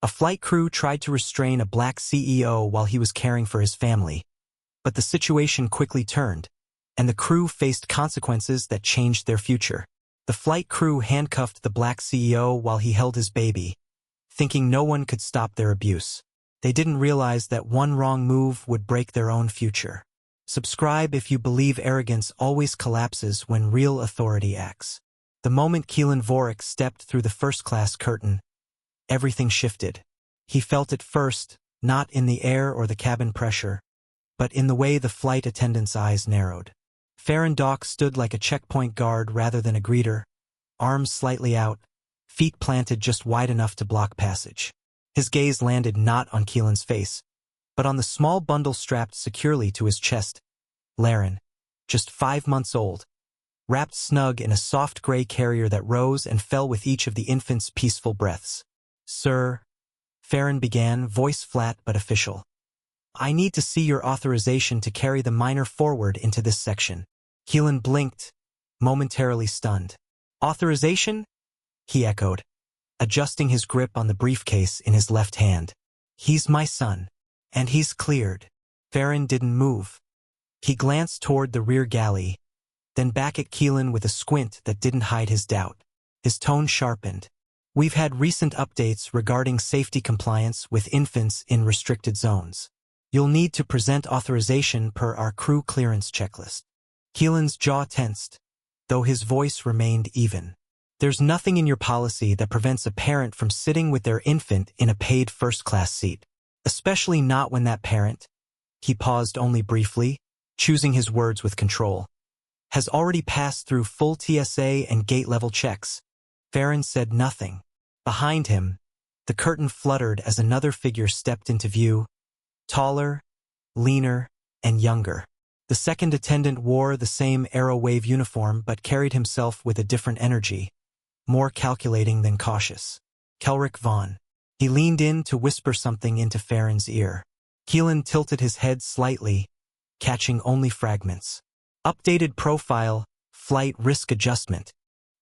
A flight crew tried to restrain a black CEO while he was caring for his family, but the situation quickly turned, and the crew faced consequences that changed their future. The flight crew handcuffed the black CEO while he held his baby, thinking no one could stop their abuse. They didn't realize that one wrong move would break their own future. Subscribe if you believe arrogance always collapses when real authority acts. The moment Kylen Vorrick stepped through the first-class curtain, everything shifted. He felt it first, not in the air or the cabin pressure, but in the way the flight attendant's eyes narrowed. Ferrin Dalk stood like a checkpoint guard rather than a greeter, arms slightly out, feet planted just wide enough to block passage. His gaze landed not on Kylen's face, but on the small bundle strapped securely to his chest. Laren, just 5 months old, wrapped snug in a soft gray carrier that rose and fell with each of the infant's peaceful breaths. "Sir," Ferrin began, voice flat but official. "I need to see your authorization to carry the minor forward into this section." Kylen blinked, momentarily stunned. "Authorization?" he echoed, adjusting his grip on the briefcase in his left hand. "He's my son, and he's cleared." Ferrin didn't move. He glanced toward the rear galley, then back at Kylen with a squint that didn't hide his doubt. His tone sharpened. "We've had recent updates regarding safety compliance with infants in restricted zones. You'll need to present authorization per our crew clearance checklist." Kylen's jaw tensed, though his voice remained even. "There's nothing in your policy that prevents a parent from sitting with their infant in a paid first-class seat, especially not when that parent," he paused only briefly, choosing his words with control, "has already passed through full TSA and gate-level checks." Ferrin said nothing. Behind him, the curtain fluttered as another figure stepped into view, taller, leaner, and younger. The second attendant wore the same Arrow-Wave uniform but carried himself with a different energy, more calculating than cautious. Kelrick Vaughn. He leaned in to whisper something into Ferrin's ear. Kylen tilted his head slightly, catching only fragments. "Updated profile, flight risk adjustment."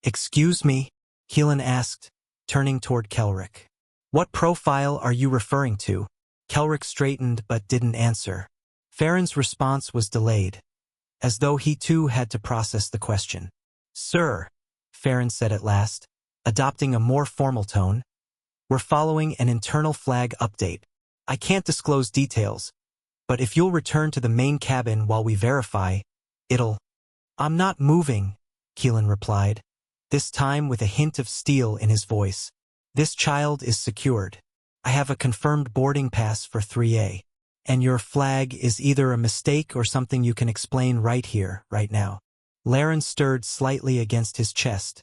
"Excuse me?" Kylen asked, turning toward Kelrick. "What profile are you referring to?" Kelrick straightened but didn't answer. Ferrin's response was delayed, as though he too had to process the question. "Sir," Ferrin said at last, adopting a more formal tone, "we're following an internal flag update. I can't disclose details, but if you'll return to the main cabin while we verify, it'll—" "I'm not moving," Kylen replied, this time with a hint of steel in his voice. "This child is secured. I have a confirmed boarding pass for 3A, and your flag is either a mistake or something you can explain right here, right now." Laren stirred slightly against his chest,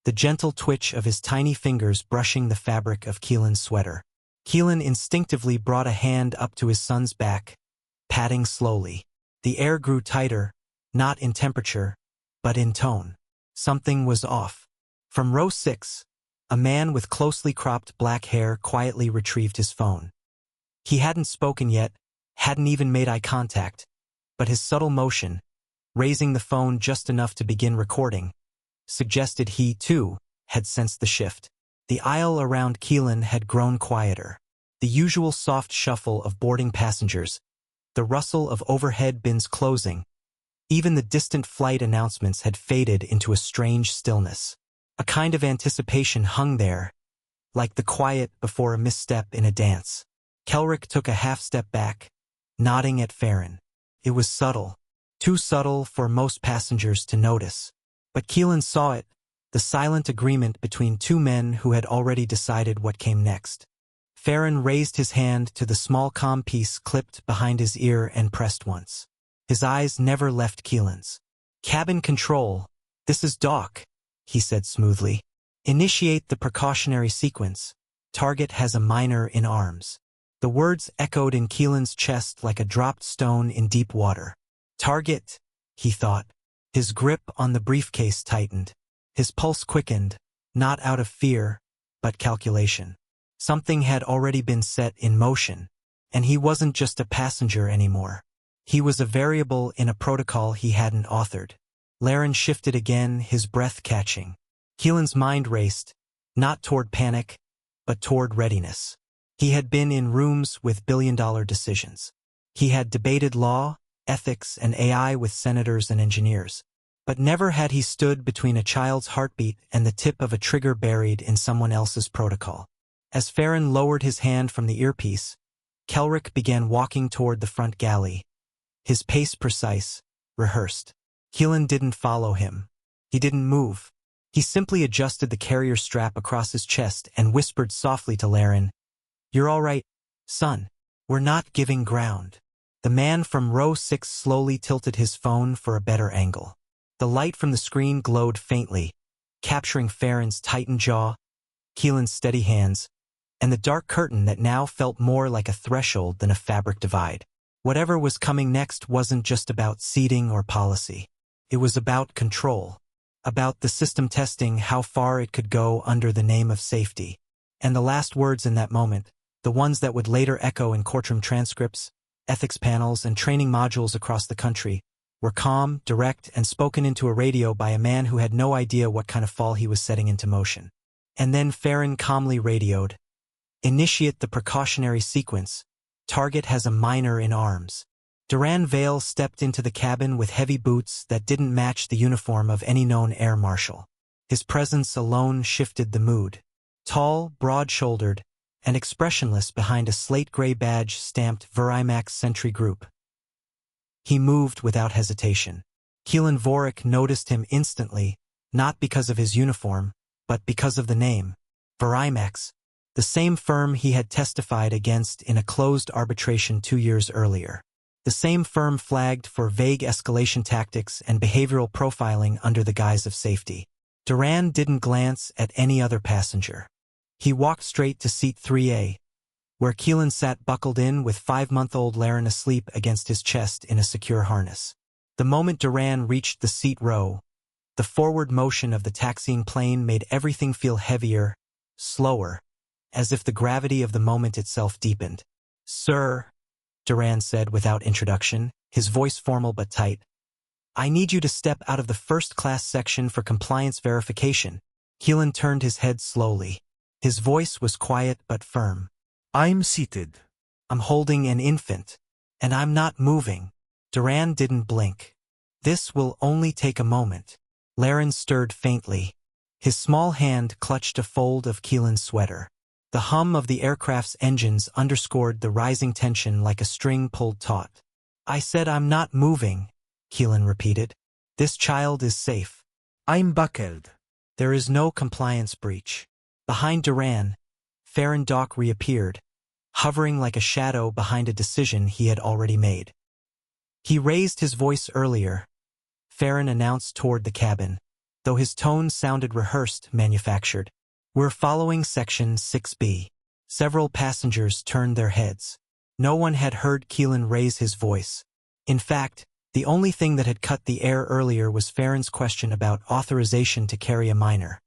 the gentle twitch of his tiny fingers brushing the fabric of Kylen's sweater. Kylen instinctively brought a hand up to his son's back, patting slowly. The air grew tighter, not in temperature, but in tone. Something was off. From row 6, a man with closely cropped black hair quietly retrieved his phone. He hadn't spoken yet, hadn't even made eye contact, but his subtle motion, raising the phone just enough to begin recording, suggested he, too, had sensed the shift. The aisle around Kylen had grown quieter. The usual soft shuffle of boarding passengers, the rustle of overhead bins closing, even the distant flight announcements had faded into a strange stillness. A kind of anticipation hung there, like the quiet before a misstep in a dance. Kelrick took a half-step back, nodding at Ferrin. It was subtle, too subtle for most passengers to notice. But Kylen saw it, the silent agreement between two men who had already decided what came next. Ferrin raised his hand to the small comm piece clipped behind his ear and pressed once. His eyes never left Kylen's. "Cabin control, this is Dalk," he said smoothly. "Initiate the precautionary sequence. Target has a minor in arms." The words echoed in Kylen's chest like a dropped stone in deep water. "Target," he thought. His grip on the briefcase tightened. His pulse quickened, not out of fear, but calculation. Something had already been set in motion, and he wasn't just a passenger anymore. He was a variable in a protocol he hadn't authored. Laren shifted again, his breath catching. Kylen's mind raced, not toward panic, but toward readiness. He had been in rooms with billion-dollar decisions. He had debated law, ethics, and AI with senators and engineers. But never had he stood between a child's heartbeat and the tip of a trigger buried in someone else's protocol. As Ferrin lowered his hand from the earpiece, Kelrick began walking toward the front galley, his pace precise, rehearsed. Kylen didn't follow him. He didn't move. He simply adjusted the carrier strap across his chest and whispered softly to Laren, "You're all right, son. We're not giving ground." The man from row 6 slowly tilted his phone for a better angle. The light from the screen glowed faintly, capturing Ferrin's tightened jaw, Kylen's steady hands, and the dark curtain that now felt more like a threshold than a fabric divide. Whatever was coming next wasn't just about seating or policy. It was about control, about the system testing how far it could go under the name of safety. And the last words in that moment, the ones that would later echo in courtroom transcripts, ethics panels, and training modules across the country, were calm, direct, and spoken into a radio by a man who had no idea what kind of fall he was setting into motion. And then Ferrin calmly radioed, "Initiate the precautionary sequence. Target has a minor in arms." Duran Vale stepped into the cabin with heavy boots that didn't match the uniform of any known air marshal. His presence alone shifted the mood. Tall, broad-shouldered, and expressionless behind a slate-gray badge stamped Verimax Sentry Group. He moved without hesitation. Kylen Vorrick noticed him instantly, not because of his uniform, but because of the name, Verimax, the same firm he had testified against in a closed arbitration 2 years earlier. The same firm flagged for vague escalation tactics and behavioral profiling under the guise of safety. Duran didn't glance at any other passenger. He walked straight to seat 3A, where Kylen sat buckled in with 5-month-old Laren asleep against his chest in a secure harness. The moment Duran reached the seat row, the forward motion of the taxiing plane made everything feel heavier, slower, as if the gravity of the moment itself deepened. "Sir," Duran said without introduction, his voice formal but tight, "I need you to step out of the first-class section for compliance verification." Kylen turned his head slowly. His voice was quiet but firm. "I'm seated." "I'm holding an infant, and I'm not moving." Duran didn't blink. "This will only take a moment." Laren stirred faintly. His small hand clutched a fold of Kylen's sweater. The hum of the aircraft's engines underscored the rising tension like a string pulled taut. "I said I'm not moving," Kylen repeated. "This child is safe." "I'm buckled." "There is no compliance breach." Behind Duran, Ferrin Dalk reappeared, hovering like a shadow behind a decision he had already made. He raised his voice earlier, Ferrin announced toward the cabin, though his tone sounded rehearsed, manufactured. "We're following Section 6B. Several passengers turned their heads. No one had heard Kylen raise his voice. In fact, the only thing that had cut the air earlier was Ferrin's question about authorization to carry a minor.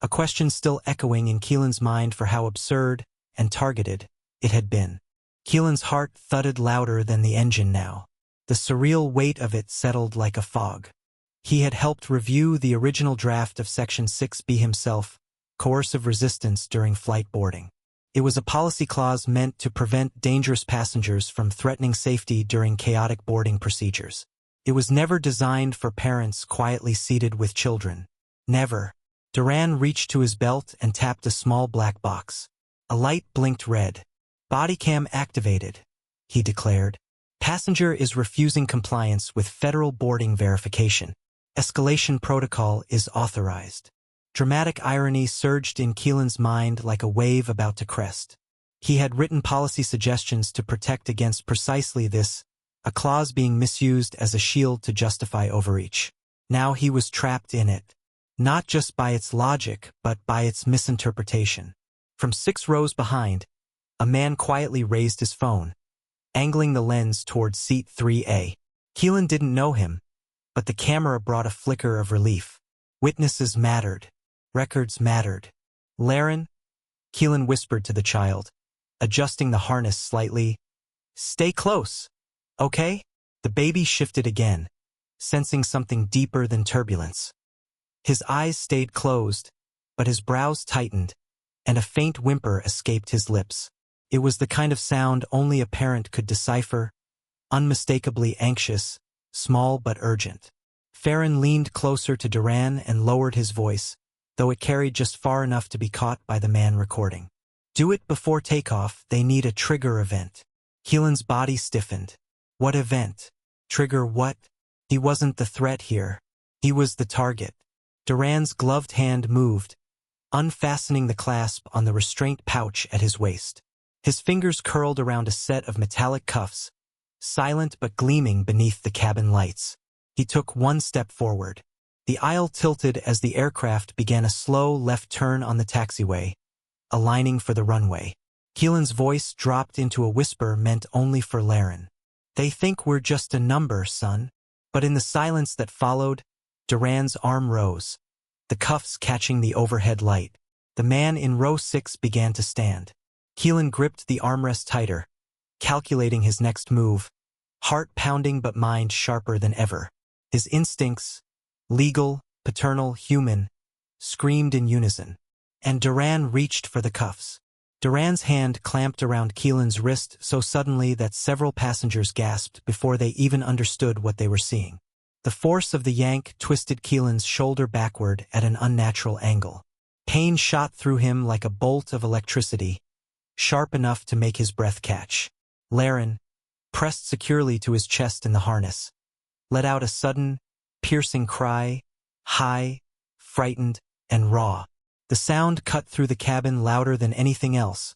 A question still echoing in Kylen's mind for how absurd and targeted it had been. Kylen's heart thudded louder than the engine now. The surreal weight of it settled like a fog. He had helped review the original draft of Section 6B himself, coercive resistance during flight boarding. It was a policy clause meant to prevent dangerous passengers from threatening safety during chaotic boarding procedures. It was never designed for parents quietly seated with children. Never. Duran reached to his belt and tapped a small black box. A light blinked red. "Bodycam activated," he declared. "Passenger is refusing compliance with federal boarding verification. Escalation protocol is authorized." Dramatic irony surged in Kylen's mind like a wave about to crest. He had written policy suggestions to protect against precisely this, a clause being misused as a shield to justify overreach. Now he was trapped in it. Not just by its logic, but by its misinterpretation. From 6 rows behind, a man quietly raised his phone, angling the lens toward seat 3A. Kylen didn't know him, but the camera brought a flicker of relief. Witnesses mattered. Records mattered. "Laren," Kylen whispered to the child, adjusting the harness slightly. "Stay close, okay?" The baby shifted again, sensing something deeper than turbulence. His eyes stayed closed, but his brows tightened, and a faint whimper escaped his lips. It was the kind of sound only a parent could decipher, unmistakably anxious, small but urgent. Ferrin leaned closer to Duran and lowered his voice, though it carried just far enough to be caught by the man recording. Do it before takeoff, they need a trigger event. Kylen's body stiffened. What event? Trigger what? He wasn't the threat here. He was the target. Duran's gloved hand moved, unfastening the clasp on the restraint pouch at his waist. His fingers curled around a set of metallic cuffs, silent but gleaming beneath the cabin lights. He took one step forward. The aisle tilted as the aircraft began a slow left turn on the taxiway, aligning for the runway. Kylen's voice dropped into a whisper meant only for Laren. They think we're just a number, son. But in the silence that followed, Duran's arm rose, the cuffs catching the overhead light. The man in row 6 began to stand. Kylen gripped the armrest tighter, calculating his next move, heart pounding but mind sharper than ever. His instincts, legal, paternal, human, screamed in unison. And Duran reached for the cuffs. Duran's hand clamped around Kylen's wrist so suddenly that several passengers gasped before they even understood what they were seeing. The force of the yank twisted Kylen's shoulder backward at an unnatural angle. Pain shot through him like a bolt of electricity, sharp enough to make his breath catch. Laren, pressed securely to his chest in the harness, let out a sudden, piercing cry, high, frightened, and raw. The sound cut through the cabin louder than anything else,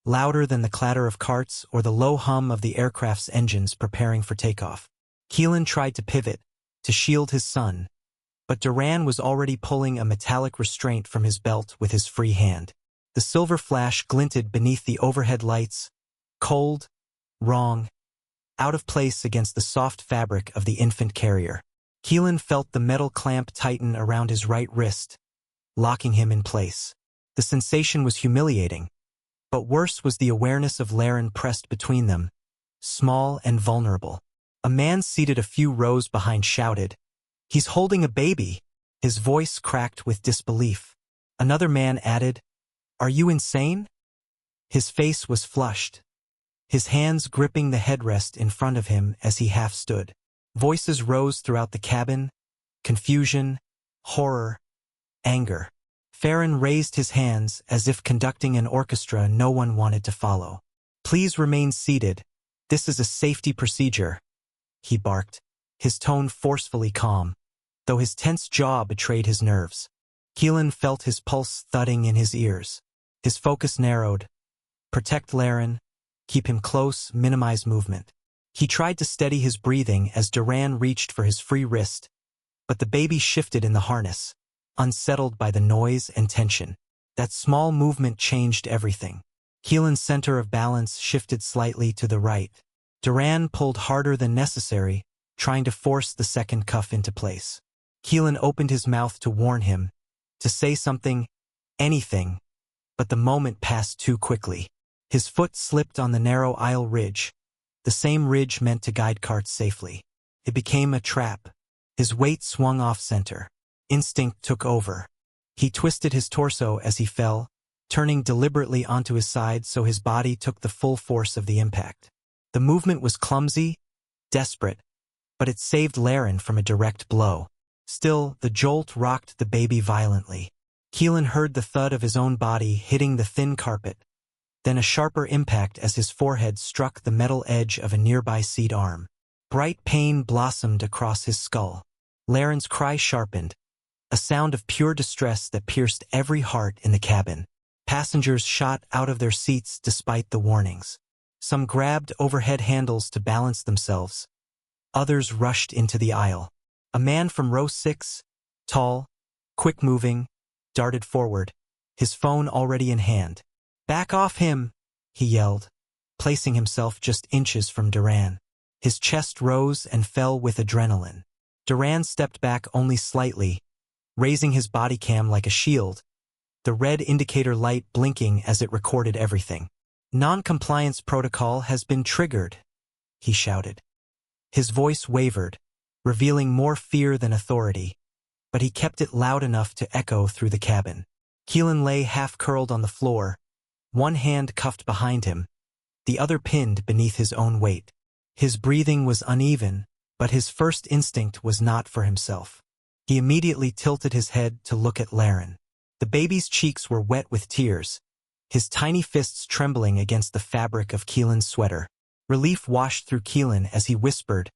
louder than the clatter of carts or the low hum of the aircraft's engines preparing for takeoff. Kylen tried to pivot, to shield his son, but Duran was already pulling a metallic restraint from his belt with his free hand. The silver flash glinted beneath the overhead lights, cold, wrong, out of place against the soft fabric of the infant carrier. Kylen felt the metal clamp tighten around his right wrist, locking him in place. The sensation was humiliating, but worse was the awareness of Laren pressed between them, small and vulnerable. A man seated a few rows behind shouted, "He's holding a baby!" His voice cracked with disbelief. Another man added, "Are you insane?" His face was flushed, his hands gripping the headrest in front of him as he half stood. Voices rose throughout the cabin, confusion, horror, anger. Ferrin raised his hands as if conducting an orchestra no one wanted to follow. "Please remain seated. This is a safety procedure," he barked, his tone forcefully calm, though his tense jaw betrayed his nerves. Kylen felt his pulse thudding in his ears. His focus narrowed. Protect Laren, keep him close, minimize movement. He tried to steady his breathing as Duran reached for his free wrist, but the baby shifted in the harness, unsettled by the noise and tension. That small movement changed everything. Kylen's center of balance shifted slightly to the right. Duran pulled harder than necessary, trying to force the second cuff into place. Kylen opened his mouth to warn him, to say something, anything, but the moment passed too quickly. His foot slipped on the narrow aisle ridge, the same ridge meant to guide carts safely. It became a trap. His weight swung off-center. Instinct took over. He twisted his torso as he fell, turning deliberately onto his side so his body took the full force of the impact. The movement was clumsy, desperate, but it saved Laren from a direct blow. Still, the jolt rocked the baby violently. Kylen heard the thud of his own body hitting the thin carpet, then a sharper impact as his forehead struck the metal edge of a nearby seat arm. Bright pain blossomed across his skull. Laren's cry sharpened, a sound of pure distress that pierced every heart in the cabin. Passengers shot out of their seats despite the warnings. Some grabbed overhead handles to balance themselves. Others rushed into the aisle. A man from row 6, tall, quick-moving, darted forward, his phone already in hand. "Back off him!" he yelled, placing himself just inches from Duran. His chest rose and fell with adrenaline. Duran stepped back only slightly, raising his body cam like a shield, the red indicator light blinking as it recorded everything. "Non-compliance protocol has been triggered," he shouted. His voice wavered, revealing more fear than authority, but he kept it loud enough to echo through the cabin. Kylen lay half-curled on the floor, one hand cuffed behind him, the other pinned beneath his own weight. His breathing was uneven, but his first instinct was not for himself. He immediately tilted his head to look at Laren. The baby's cheeks were wet with tears, his tiny fists trembling against the fabric of Kylen's sweater. Relief washed through Kylen as he whispered,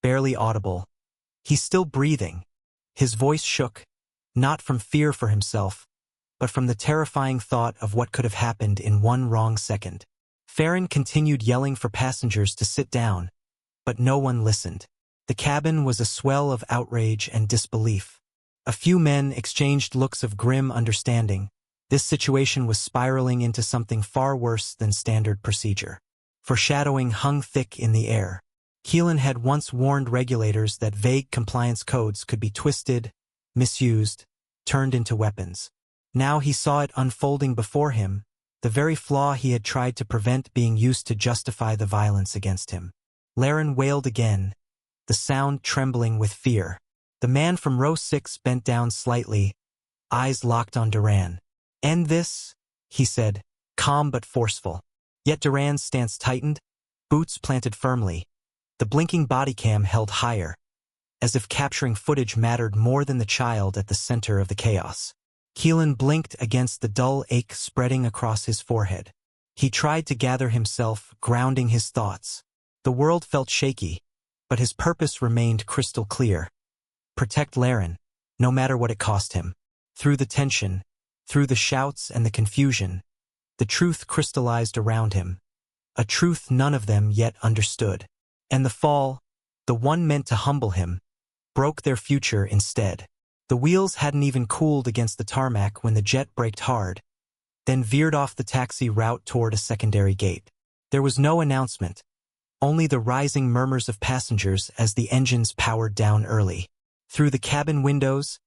barely audible, "He's still breathing." His voice shook, not from fear for himself, but from the terrifying thought of what could have happened in one wrong second. Ferrin continued yelling for passengers to sit down, but no one listened. The cabin was a swell of outrage and disbelief. A few men exchanged looks of grim understanding. This situation was spiraling into something far worse than standard procedure. Foreshadowing hung thick in the air. Kylen had once warned regulators that vague compliance codes could be twisted, misused, turned into weapons. Now he saw it unfolding before him, the very flaw he had tried to prevent being used to justify the violence against him. Laren wailed again, the sound trembling with fear. The man from row 6 bent down slightly, eyes locked on Duran. "End this," he said, calm but forceful. Yet Duran's stance tightened, boots planted firmly. The blinking body cam held higher, as if capturing footage mattered more than the child at the center of the chaos. Kylen blinked against the dull ache spreading across his forehead. He tried to gather himself, grounding his thoughts. The world felt shaky, but his purpose remained crystal clear. Protect Laren, no matter what it cost him. Through the tension, through the shouts and the confusion, the truth crystallized around him, a truth none of them yet understood. And the fall, the one meant to humble him, broke their future instead. The wheels hadn't even cooled against the tarmac when the jet braked hard, then veered off the taxi route toward a secondary gate. There was no announcement, only the rising murmurs of passengers as the engines powered down early. Through the cabin windows,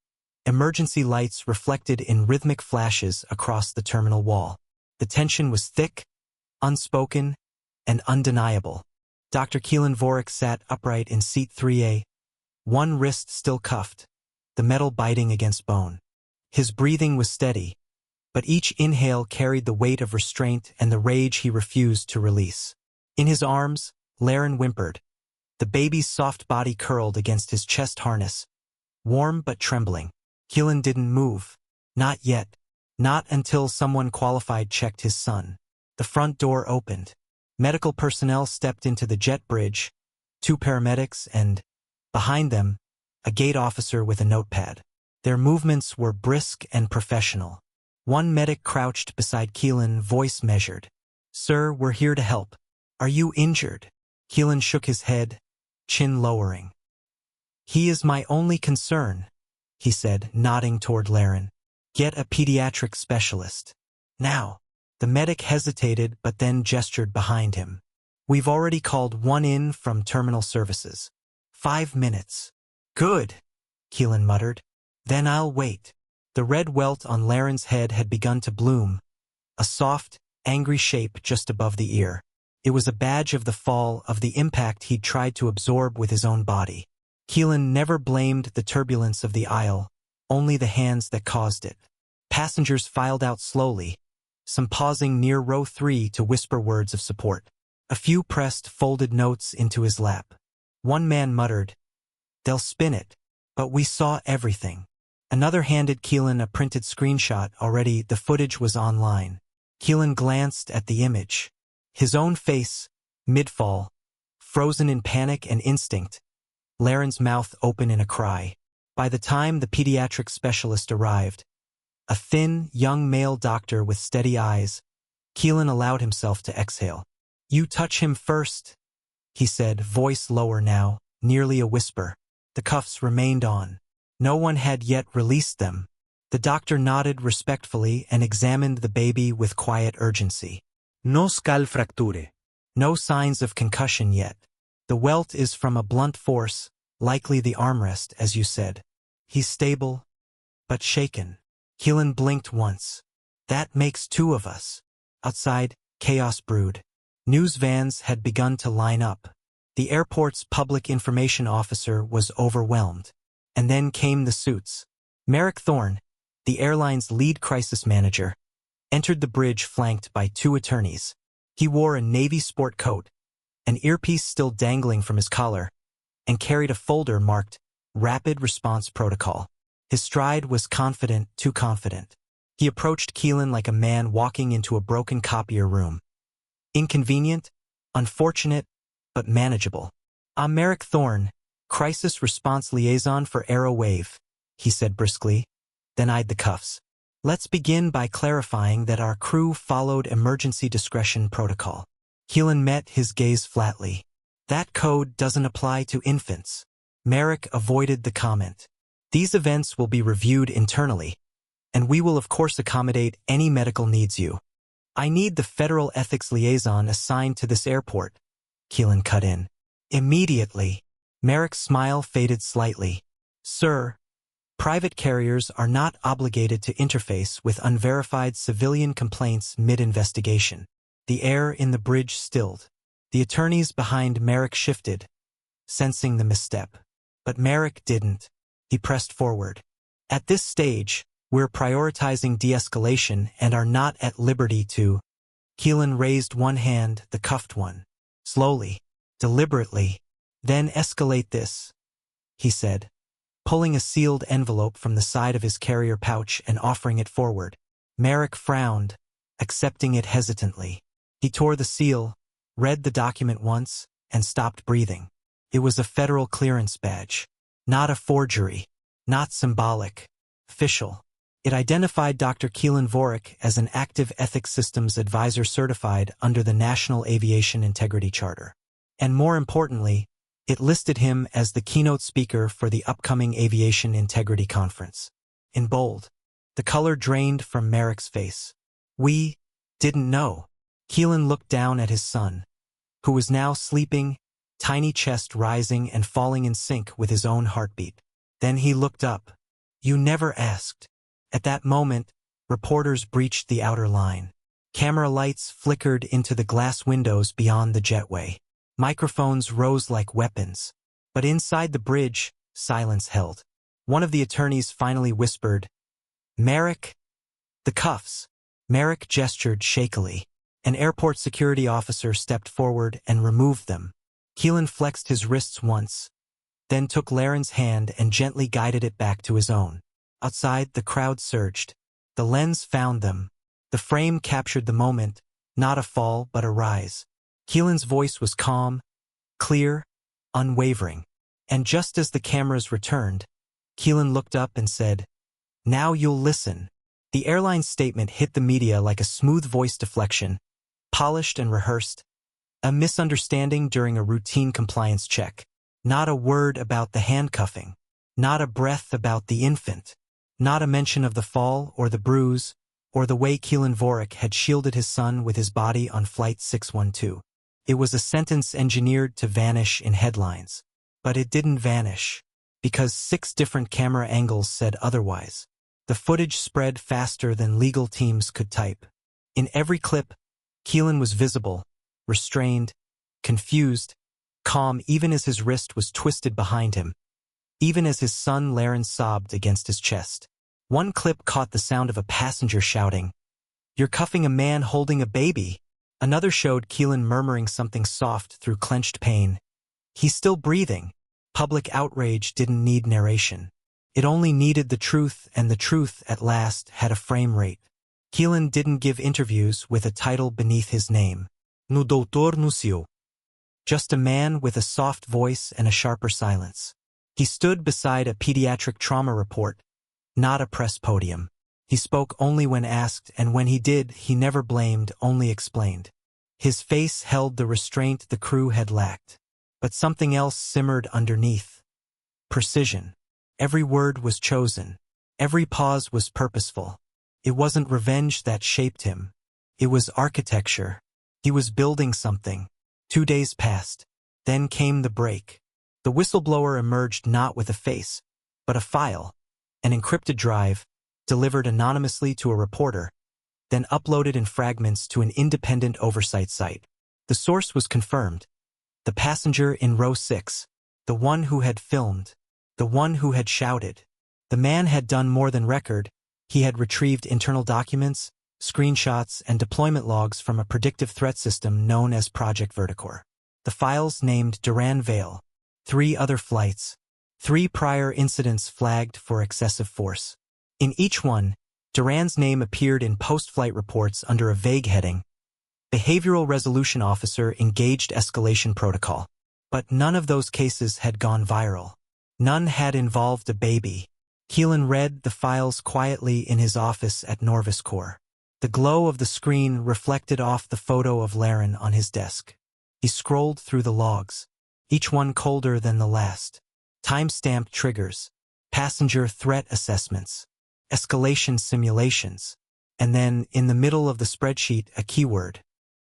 emergency lights reflected in rhythmic flashes across the terminal wall. The tension was thick, unspoken, and undeniable. Dr. Kylen Vorrick sat upright in seat 3A, one wrist still cuffed, the metal biting against bone. His breathing was steady, but each inhale carried the weight of restraint and the rage he refused to release. In his arms, Laren whimpered. The baby's soft body curled against his chest harness, warm but trembling. Kylen didn't move. Not yet. Not until someone qualified checked his son. The front door opened. Medical personnel stepped into the jet bridge, 2 paramedics and, behind them, a gate officer with a notepad. Their movements were brisk and professional. One medic crouched beside Kylen, voice measured. "Sir, we're here to help. Are you injured?" Kylen shook his head, chin lowering. "He is my only concern," he said, nodding toward Laren. "Get a pediatric specialist. Now." The medic hesitated but then gestured behind him. "We've already called one in from terminal services. 5 minutes. "Good," Kylen muttered. "Then I'll wait." The red welt on Laren's head had begun to bloom, a soft, angry shape just above the ear. It was a badge of the fall, of the impact he'd tried to absorb with his own body. Kylen never blamed the turbulence of the aisle, only the hands that caused it. Passengers filed out slowly, some pausing near row 3 to whisper words of support. A few pressed folded notes into his lap. One man muttered, "They'll spin it, but we saw everything." Another handed Kylen a printed screenshot. Already the footage was online. Kylen glanced at the image. His own face, mid-fall, frozen in panic and instinct, Laren's mouth open in a cry. By the time the pediatric specialist arrived, a thin, young male doctor with steady eyes, Kylen allowed himself to exhale. "You touch him first," he said, voice lower now, nearly a whisper. The cuffs remained on. No one had yet released them. The doctor nodded respectfully and examined the baby with quiet urgency. No skull fracture. No signs of concussion yet. The welt is from a blunt force, likely the armrest, as you said. He's stable, but shaken. Kylen blinked once. That makes 2 of us. Outside, chaos brewed. News vans had begun to line up. The airport's public information officer was overwhelmed. And then came the suits. Merrick Thorne, the airline's lead crisis manager, entered the bridge flanked by 2 attorneys. He wore a navy sport coat, an earpiece still dangling from his collar, and carried a folder marked Rapid Response Protocol. His stride was confident, too confident. He approached Kylen like a man walking into a broken copier room. Inconvenient, unfortunate, but manageable. "I'm Merrick Thorne, Crisis Response Liaison for Arrow Wave," he said briskly, then eyed the cuffs. "Let's begin by clarifying that our crew followed emergency discretion protocol." Kylen met his gaze flatly. "That code doesn't apply to infants." Merrick avoided the comment. "These events will be reviewed internally, and we will of course accommodate any medical needs you." "I need the federal ethics liaison assigned to this airport," Kylen cut in. "Immediately." Merrick's smile faded slightly. "Sir, private carriers are not obligated to interface with unverified civilian complaints mid-investigation." The air in the bridge stilled. The attorneys behind Merrick shifted, sensing the misstep. But Merrick didn't. He pressed forward. "At this stage, we're prioritizing de-escalation and are not at liberty to—" Kylen raised one hand, the cuffed one. "Slowly, deliberately, then escalate this," he said, pulling a sealed envelope from the side of his carrier pouch and offering it forward. Merrick frowned, accepting it hesitantly. He tore the seal, read the document once, and stopped breathing. It was a federal clearance badge. Not a forgery. Not symbolic. Official. It identified Dr. Kylen Vorrick as an active ethics systems advisor certified under the National Aviation Integrity Charter. And more importantly, it listed him as the keynote speaker for the upcoming Aviation Integrity Conference. In bold, the color drained from Merrick's face. "We didn't know." Kylen looked down at his son, who was now sleeping, tiny chest rising and falling in sync with his own heartbeat. Then he looked up. "You never asked." At that moment, reporters breached the outer line. Camera lights flickered into the glass windows beyond the jetway. Microphones rose like weapons. But inside the bridge, silence held. One of the attorneys finally whispered, "Merrick, the cuffs." Merrick gestured shakily. An airport security officer stepped forward and removed them. Kylen flexed his wrists once, then took Laren's hand and gently guided it back to his own. Outside, the crowd surged. The lens found them. The frame captured the moment, not a fall but a rise. Kylen's voice was calm, clear, unwavering. And just as the cameras returned, Kylen looked up and said, "Now you'll listen." The airline's statement hit the media like a smooth voice deflection, polished and rehearsed. A misunderstanding during a routine compliance check. Not a word about the handcuffing. Not a breath about the infant. Not a mention of the fall or the bruise, or the way Kylen Vorrick had shielded his son with his body on Flight 612. It was a sentence engineered to vanish in headlines. But it didn't vanish, because 6 different camera angles said otherwise. The footage spread faster than legal teams could type. In every clip, Kylen was visible, restrained, confused, calm even as his wrist was twisted behind him, even as his son Laren sobbed against his chest. One clip caught the sound of a passenger shouting, "You're cuffing a man holding a baby." Another showed Kylen murmuring something soft through clenched pain. "He's still breathing." Public outrage didn't need narration. It only needed the truth, and the truth, at last, had a frame rate. Kylen didn't give interviews with a title beneath his name. No doutor Nucio. Just a man with a soft voice and a sharper silence. He stood beside a pediatric trauma report, not a press podium. He spoke only when asked, and when he did, he never blamed, only explained. His face held the restraint the crew had lacked. But something else simmered underneath. Precision. Every word was chosen. Every pause was purposeful. It wasn't revenge that shaped him. It was architecture. He was building something. 2 days passed. Then came the break. The whistleblower emerged not with a face, but a file, an encrypted drive, delivered anonymously to a reporter, then uploaded in fragments to an independent oversight site. The source was confirmed. The passenger in row 6, the one who had filmed, the one who had shouted. The man had done more than record. He had retrieved internal documents, screenshots, and deployment logs from a predictive threat system known as Project Verticore. The files named Duran Vale, 3 other flights, 3 prior incidents flagged for excessive force. In each one, Duran's name appeared in post-flight reports under a vague heading, Behavioral Resolution Officer Engaged Escalation Protocol. But none of those cases had gone viral. None had involved a baby. Kylen read the files quietly in his office at Norvis Corps. The glow of the screen reflected off the photo of Laren on his desk. He scrolled through the logs, each one colder than the last. Time-stamped triggers, passenger threat assessments, escalation simulations, and then, in the middle of the spreadsheet, a keyword,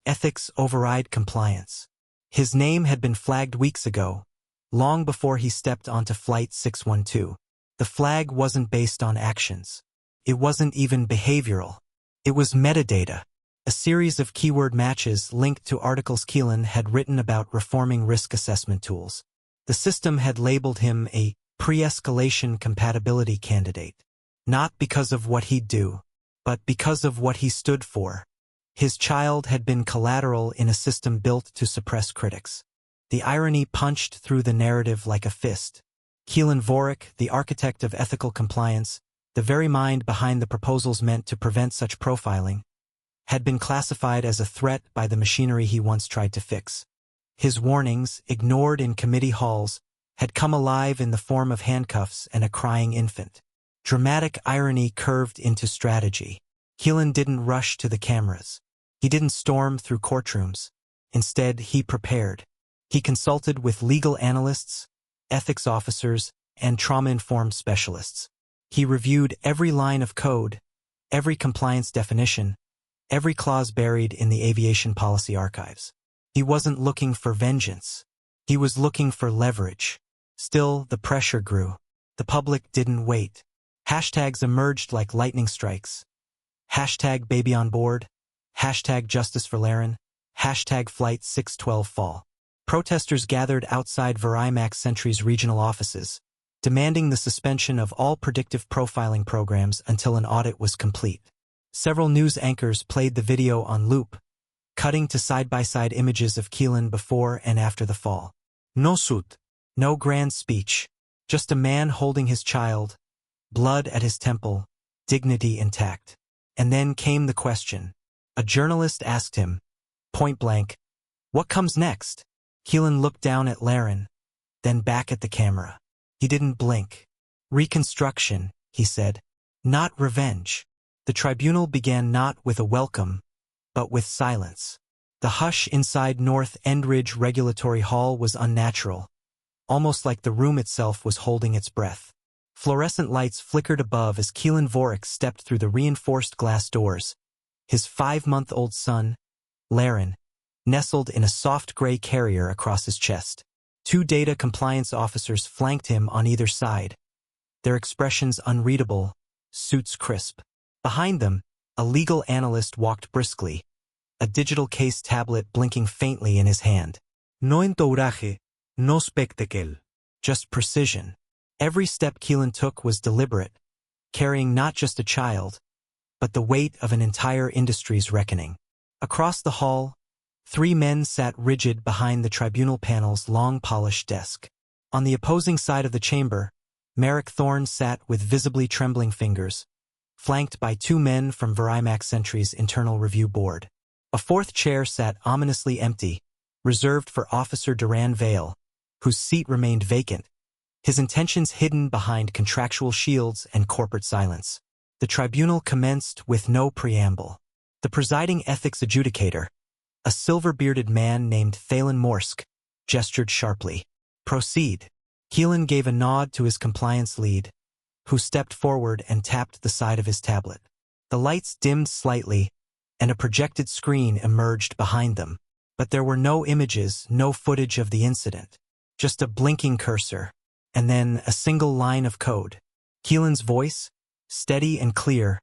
ethics override compliance. His name had been flagged weeks ago, long before he stepped onto Flight 612. The flag wasn't based on actions. It wasn't even behavioral. It was metadata, a series of keyword matches linked to articles Kylen had written about reforming risk assessment tools. The system had labeled him a pre-escalation compatibility candidate, not because of what he'd do, but because of what he stood for. His child had been collateral in a system built to suppress critics. The irony punched through the narrative like a fist. Kylen Vorrick, the architect of ethical compliance, the very mind behind the proposals meant to prevent such profiling, had been classified as a threat by the machinery he once tried to fix. His warnings, ignored in committee halls, had come alive in the form of handcuffs and a crying infant. Dramatic irony curved into strategy. Kylen didn't rush to the cameras. He didn't storm through courtrooms. Instead, he prepared. He consulted with legal analysts, ethics officers, and trauma-informed specialists. He reviewed every line of code, every compliance definition, every clause buried in the aviation policy archives. He wasn't looking for vengeance. He was looking for leverage. Still, the pressure grew. The public didn't wait. Hashtags emerged like lightning strikes. Hashtag baby on board. Hashtag justice for Laren. Hashtag flight 612 fall. Protesters gathered outside Verimax Sentry's regional offices, demanding the suspension of all predictive profiling programs until an audit was complete. Several news anchors played the video on loop, cutting to side-by-side images of Kylen before and after the fall. No suit, no grand speech, just a man holding his child, blood at his temple, dignity intact. And then came the question. A journalist asked him, point blank, "What comes next?" Kylen looked down at Laren, then back at the camera. He didn't blink. Reconstruction, he said, not revenge. The tribunal began not with a welcome, but with silence. The hush inside North Endridge Regulatory Hall was unnatural, almost like the room itself was holding its breath. Fluorescent lights flickered above as Kylen Vorrick stepped through the reinforced glass doors. His 5-month-old son, Laren, nestled in a soft gray carrier across his chest. 2 data compliance officers flanked him on either side, their expressions unreadable, suits crisp. Behind them, a legal analyst walked briskly, a digital case tablet blinking faintly in his hand. No entourage, no spectacle. Just precision. Every step Kylen took was deliberate, carrying not just a child, but the weight of an entire industry's reckoning. Across the hall, 3 men sat rigid behind the tribunal panel's long polished desk. On the opposing side of the chamber, Merrick Thorne sat with visibly trembling fingers, flanked by 2 men from Verimax Sentry's internal review board. A 4th chair sat ominously empty, reserved for Officer Duran Vale, whose seat remained vacant, his intentions hidden behind contractual shields and corporate silence. The tribunal commenced with no preamble. The presiding ethics adjudicator, a silver-bearded man named Thalen Morsk, gestured sharply. Proceed. Kylen gave a nod to his compliance lead, who stepped forward and tapped the side of his tablet. The lights dimmed slightly, and a projected screen emerged behind them. But there were no images, no footage of the incident. Just a blinking cursor, and then a single line of code. Kylen's voice, steady and clear,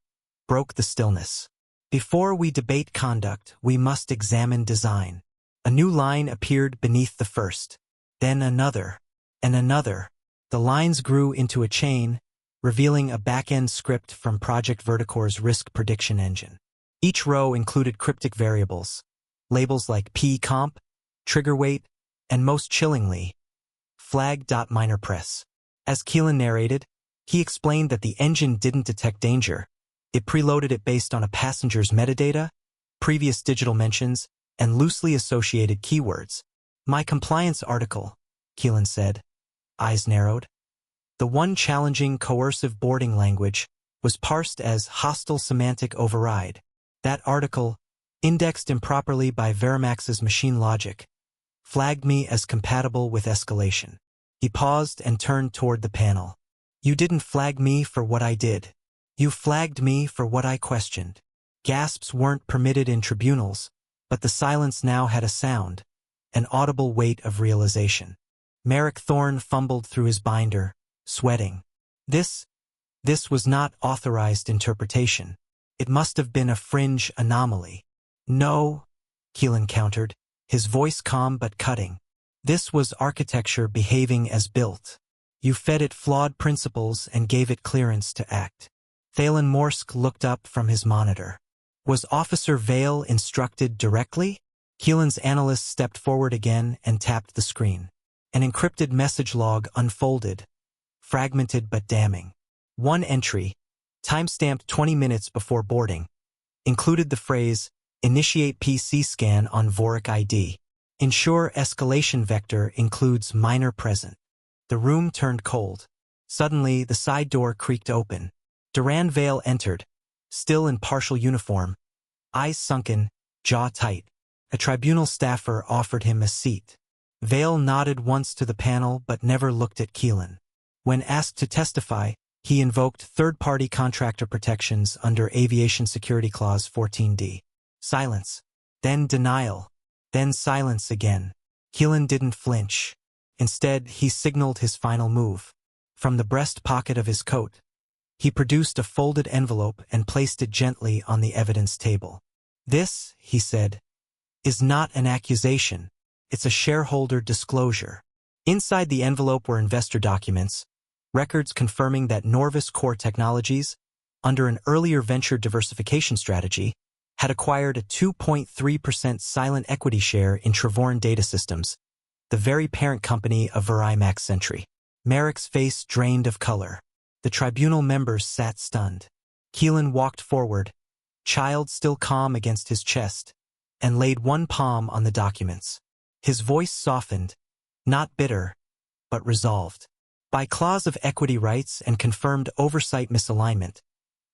broke the stillness. Before we debate conduct, we must examine design. A new line appeared beneath the first, then another, and another. The lines grew into a chain, revealing a back-end script from Project Verticore's risk prediction engine. Each row included cryptic variables, labels like P-comp, trigger weight, and most chillingly, flag.minor press. As Kylen narrated, he explained that the engine didn't detect danger. It preloaded it based on a passenger's metadata, previous digital mentions, and loosely associated keywords. My compliance article, Kylen said, eyes narrowed. The one challenging coercive boarding language was parsed as hostile semantic override. That article, indexed improperly by Verimax's machine logic, flagged me as compatible with escalation. He paused and turned toward the panel. You didn't flag me for what I did. You flagged me for what I questioned. Gasps weren't permitted in tribunals, but the silence now had a sound, an audible weight of realization. Merrick Thorne fumbled through his binder, sweating. This was not authorized interpretation. It must have been a fringe anomaly. No, Kylen countered, his voice calm but cutting. This was architecture behaving as built. You fed it flawed principles and gave it clearance to act. Thalen Morsk looked up from his monitor. Was Officer Vale instructed directly? Kylen's analyst stepped forward again and tapped the screen. An encrypted message log unfolded, fragmented but damning. One entry, timestamped 20 minutes before boarding, included the phrase, "Initiate PC scan on Vorrick ID. Ensure escalation vector includes minor present." The room turned cold. Suddenly, the side door creaked open. Duran Vale entered, still in partial uniform, eyes sunken, jaw tight. A tribunal staffer offered him a seat. Vale nodded once to the panel but never looked at Kylen. When asked to testify, he invoked third-party contractor protections under Aviation Security Clause 14D. Silence. Then denial. Then silence again. Kylen didn't flinch. Instead, he signaled his final move. From the breast pocket of his coat, he produced a folded envelope and placed it gently on the evidence table. This, he said, is not an accusation. It's a shareholder disclosure. Inside the envelope were investor documents, records confirming that Norvis Core Technologies, under an earlier venture diversification strategy, had acquired a 2.3% silent equity share in Trevorn Data Systems, the very parent company of Verimax Sentry. Merrick's face drained of color. The tribunal members sat stunned. Kylen walked forward, child still calm against his chest, and laid one palm on the documents. His voice softened, not bitter, but resolved. By clause of equity rights and confirmed oversight misalignment,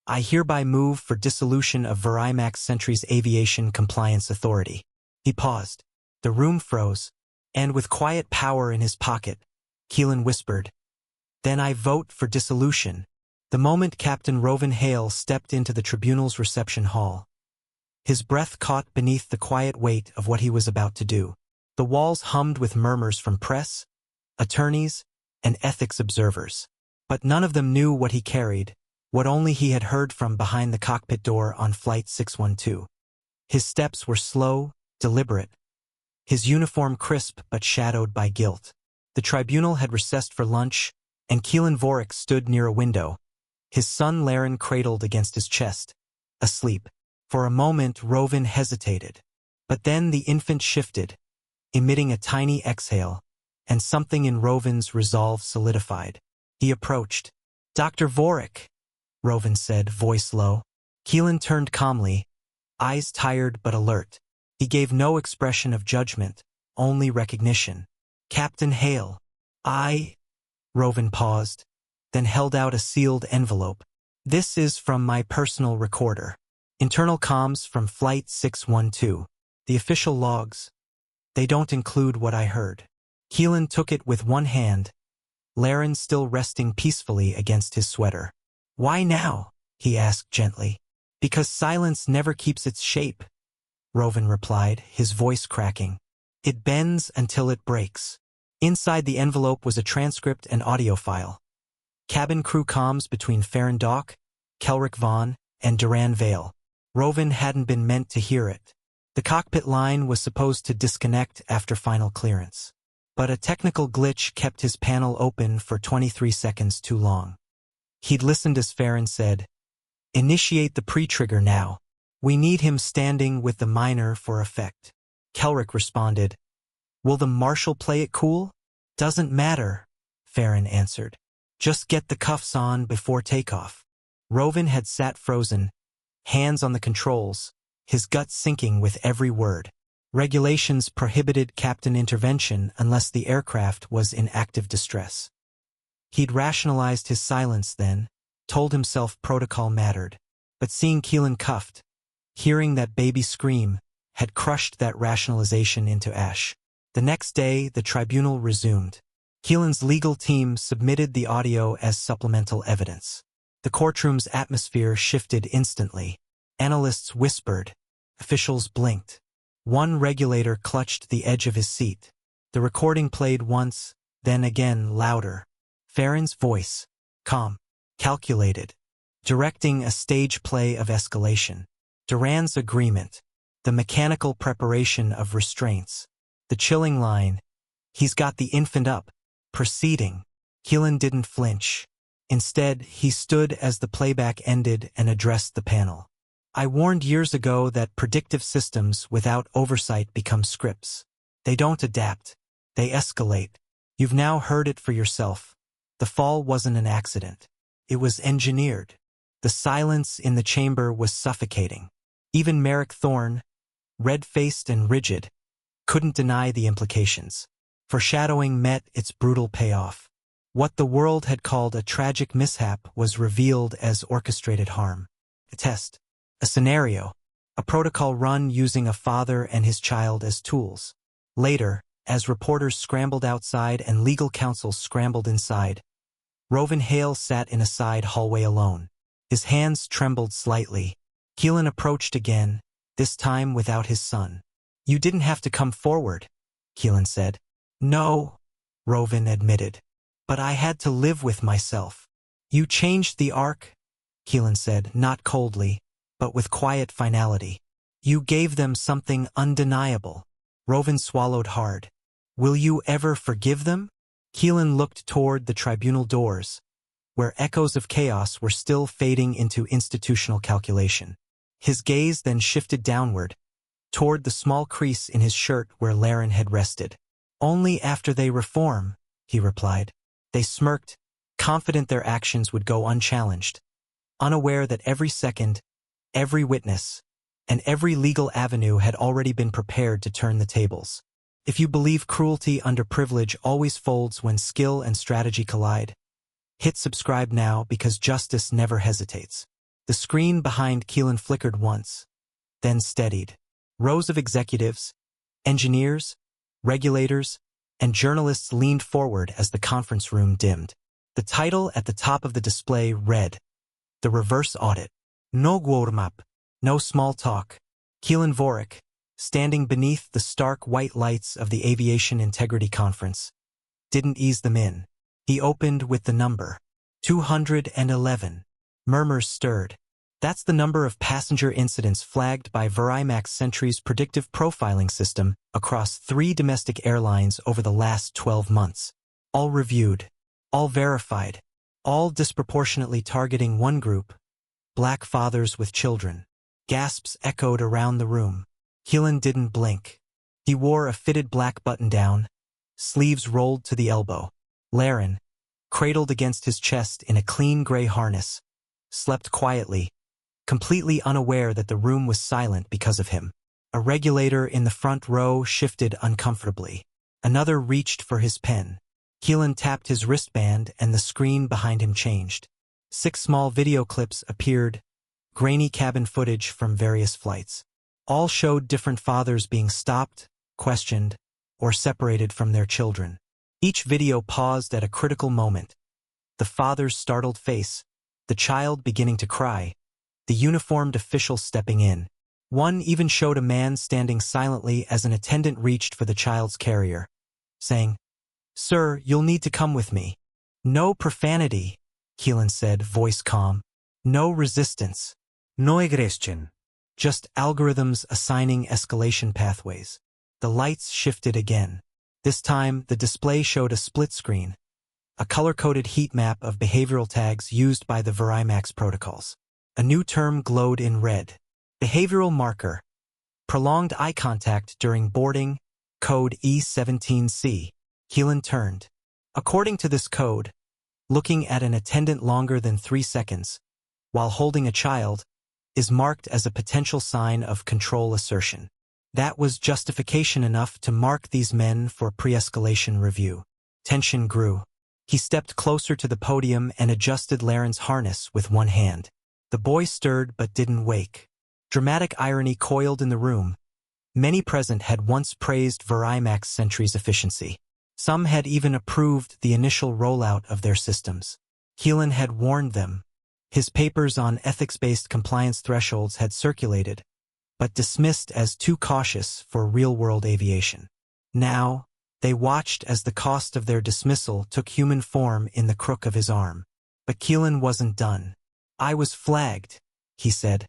I hereby move for dissolution of Verimax Sentry's Aviation Compliance Authority. He paused. The room froze, and with quiet power in his pocket, Kylen whispered, "Then I vote for dissolution." The moment Captain Rovin Hale stepped into the tribunal's reception hall, his breath caught beneath the quiet weight of what he was about to do. The walls hummed with murmurs from press, attorneys, and ethics observers. But none of them knew what he carried, what only he had heard from behind the cockpit door on Flight 612. His steps were slow, deliberate, his uniform crisp but shadowed by guilt. The tribunal had recessed for lunch, and Kylen Vorrick stood near a window, his son Laren cradled against his chest, asleep. For a moment Rovin hesitated, but then the infant shifted, emitting a tiny exhale, and something in Rovin's resolve solidified. He approached. "Dr. Vorrick," Rovin said, voice low. Kylen turned calmly, eyes tired but alert. He gave no expression of judgment, only recognition. "Captain Hale." Rovin paused, then held out a sealed envelope. "This is from my personal recorder. Internal comms from Flight 612. The official logs. They don't include what I heard." Kylen took it with one hand, Laren still resting peacefully against his sweater. "Why now?" he asked gently. "Because silence never keeps its shape," Rovin replied, his voice cracking. "It bends until it breaks." Inside the envelope was a transcript and audio file. Cabin crew comms between Ferrin Dalk, Kelrick Vaughn, and Duran Vale. Rovin hadn't been meant to hear it. The cockpit line was supposed to disconnect after final clearance. But a technical glitch kept his panel open for 23 seconds too long. He'd listened as Ferrin said, "Initiate the pre-trigger now." We need him standing with the minor for effect. Kelrick responded, Will the marshal play it cool? Doesn't matter, Ferrin answered. Just get the cuffs on before takeoff. Rovin had sat frozen, hands on the controls, his gut sinking with every word. Regulations prohibited captain intervention unless the aircraft was in active distress. He'd rationalized his silence then, told himself protocol mattered. But seeing Kylen cuffed, hearing that baby scream, had crushed that rationalization into ash. The next day, the tribunal resumed. Kylen's legal team submitted the audio as supplemental evidence. The courtroom's atmosphere shifted instantly. Analysts whispered. Officials blinked. One regulator clutched the edge of his seat. The recording played once, then again louder. Ferrin's voice, calm, calculated, directing a stage play of escalation. Duran's agreement, the mechanical preparation of restraints. The chilling line, he's got the infant up, proceeding. Kylen didn't flinch. Instead, he stood as the playback ended and addressed the panel. I warned years ago that predictive systems without oversight become scripts. They don't adapt. They escalate. You've now heard it for yourself. The fall wasn't an accident. It was engineered. The silence in the chamber was suffocating. Even Merrick Thorne, red-faced and rigid, couldn't deny the implications. Foreshadowing met its brutal payoff. What the world had called a tragic mishap was revealed as orchestrated harm. A test. A scenario. A protocol run using a father and his child as tools. Later, as reporters scrambled outside and legal counsel scrambled inside, Rovin Hale sat in a side hallway alone. His hands trembled slightly. Kylen approached again, this time without his son. You didn't have to come forward, Kylen said. No, Rovin admitted. But I had to live with myself. You changed the arc, Kylen said, not coldly, but with quiet finality. You gave them something undeniable. Rovin swallowed hard. Will you ever forgive them? Kylen looked toward the tribunal doors, where echoes of chaos were still fading into institutional calculation. His gaze then shifted downward, toward the small crease in his shirt where Laren had rested. Only after they reform, he replied. They smirked, confident their actions would go unchallenged, unaware that every second, every witness, and every legal avenue had already been prepared to turn the tables. If you believe cruelty under privilege always folds when skill and strategy collide, hit subscribe now because justice never hesitates. The screen behind Kylen flickered once, then steadied. Rows of executives, engineers, regulators, and journalists leaned forward as the conference room dimmed. The title at the top of the display read, The Reverse Audit. No warm-up, no small talk. Kylen Vorrick, standing beneath the stark white lights of the Aviation Integrity Conference, didn't ease them in. He opened with the number 211. Murmurs stirred. That's the number of passenger incidents flagged by Verimax Sentry's predictive profiling system across 3 domestic airlines over the last 12 months. All reviewed, all verified, all disproportionately targeting one group, Black fathers with children. Gasps echoed around the room. Kylen didn't blink. He wore a fitted black button-down, sleeves rolled to the elbow. Laren, cradled against his chest in a clean gray harness, slept quietly, completely unaware that the room was silent because of him. A regulator in the front row shifted uncomfortably. Another reached for his pen. Kylen tapped his wristband and the screen behind him changed. 6 small video clips appeared, grainy cabin footage from various flights. All showed different fathers being stopped, questioned, or separated from their children. Each video paused at a critical moment. The father's startled face, the child beginning to cry, the uniformed official stepping in. One even showed a man standing silently as an attendant reached for the child's carrier, saying, "Sir, you'll need to come with me." "No profanity," Kylen said, voice calm. "No resistance. No aggression. Just algorithms assigning escalation pathways." The lights shifted again. This time, the display showed a split screen, a color-coded heat map of behavioral tags used by the Verimax protocols. A new term glowed in red, Behavioral marker. Prolonged eye contact during boarding, code E17C. Kylen turned. According to this code, looking at an attendant longer than 3 seconds, while holding a child, is marked as a potential sign of control assertion. That was justification enough to mark these men for pre-escalation review. Tension grew. He stepped closer to the podium and adjusted Laren's harness with one hand. The boy stirred but didn't wake. Dramatic irony coiled in the room. Many present had once praised Vorrick's sentry's efficiency. Some had even approved the initial rollout of their systems. Kylen had warned them. His papers on ethics-based compliance thresholds had circulated, but dismissed as too cautious for real-world aviation. Now, they watched as the cost of their dismissal took human form in the crook of his arm. But Kylen wasn't done. "I was flagged," he said,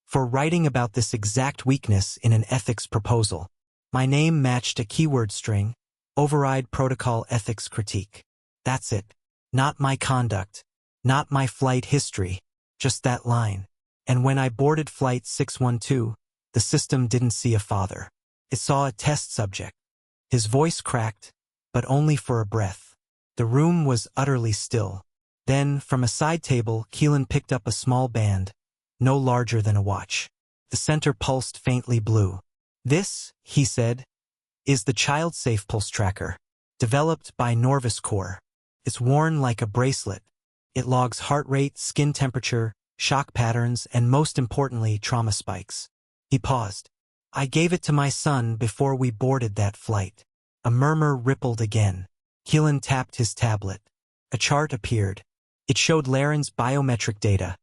"for writing about this exact weakness in an ethics proposal. My name matched a keyword string, override protocol ethics critique. That's it. Not my conduct. Not my flight history. Just that line. And when I boarded Flight 612, the system didn't see a father. It saw a test subject." His voice cracked, but only for a breath. The room was utterly still. Then, from a side table, Kylen picked up a small band, no larger than a watch. The center pulsed faintly blue. "This," he said, "is the child-safe pulse tracker, developed by Norvis Corps. It's worn like a bracelet. It logs heart rate, skin temperature, shock patterns, and most importantly, trauma spikes." He paused. "I gave it to my son before we boarded that flight." A murmur rippled again. Kylen tapped his tablet. A chart appeared. It showed Laren's biometric data.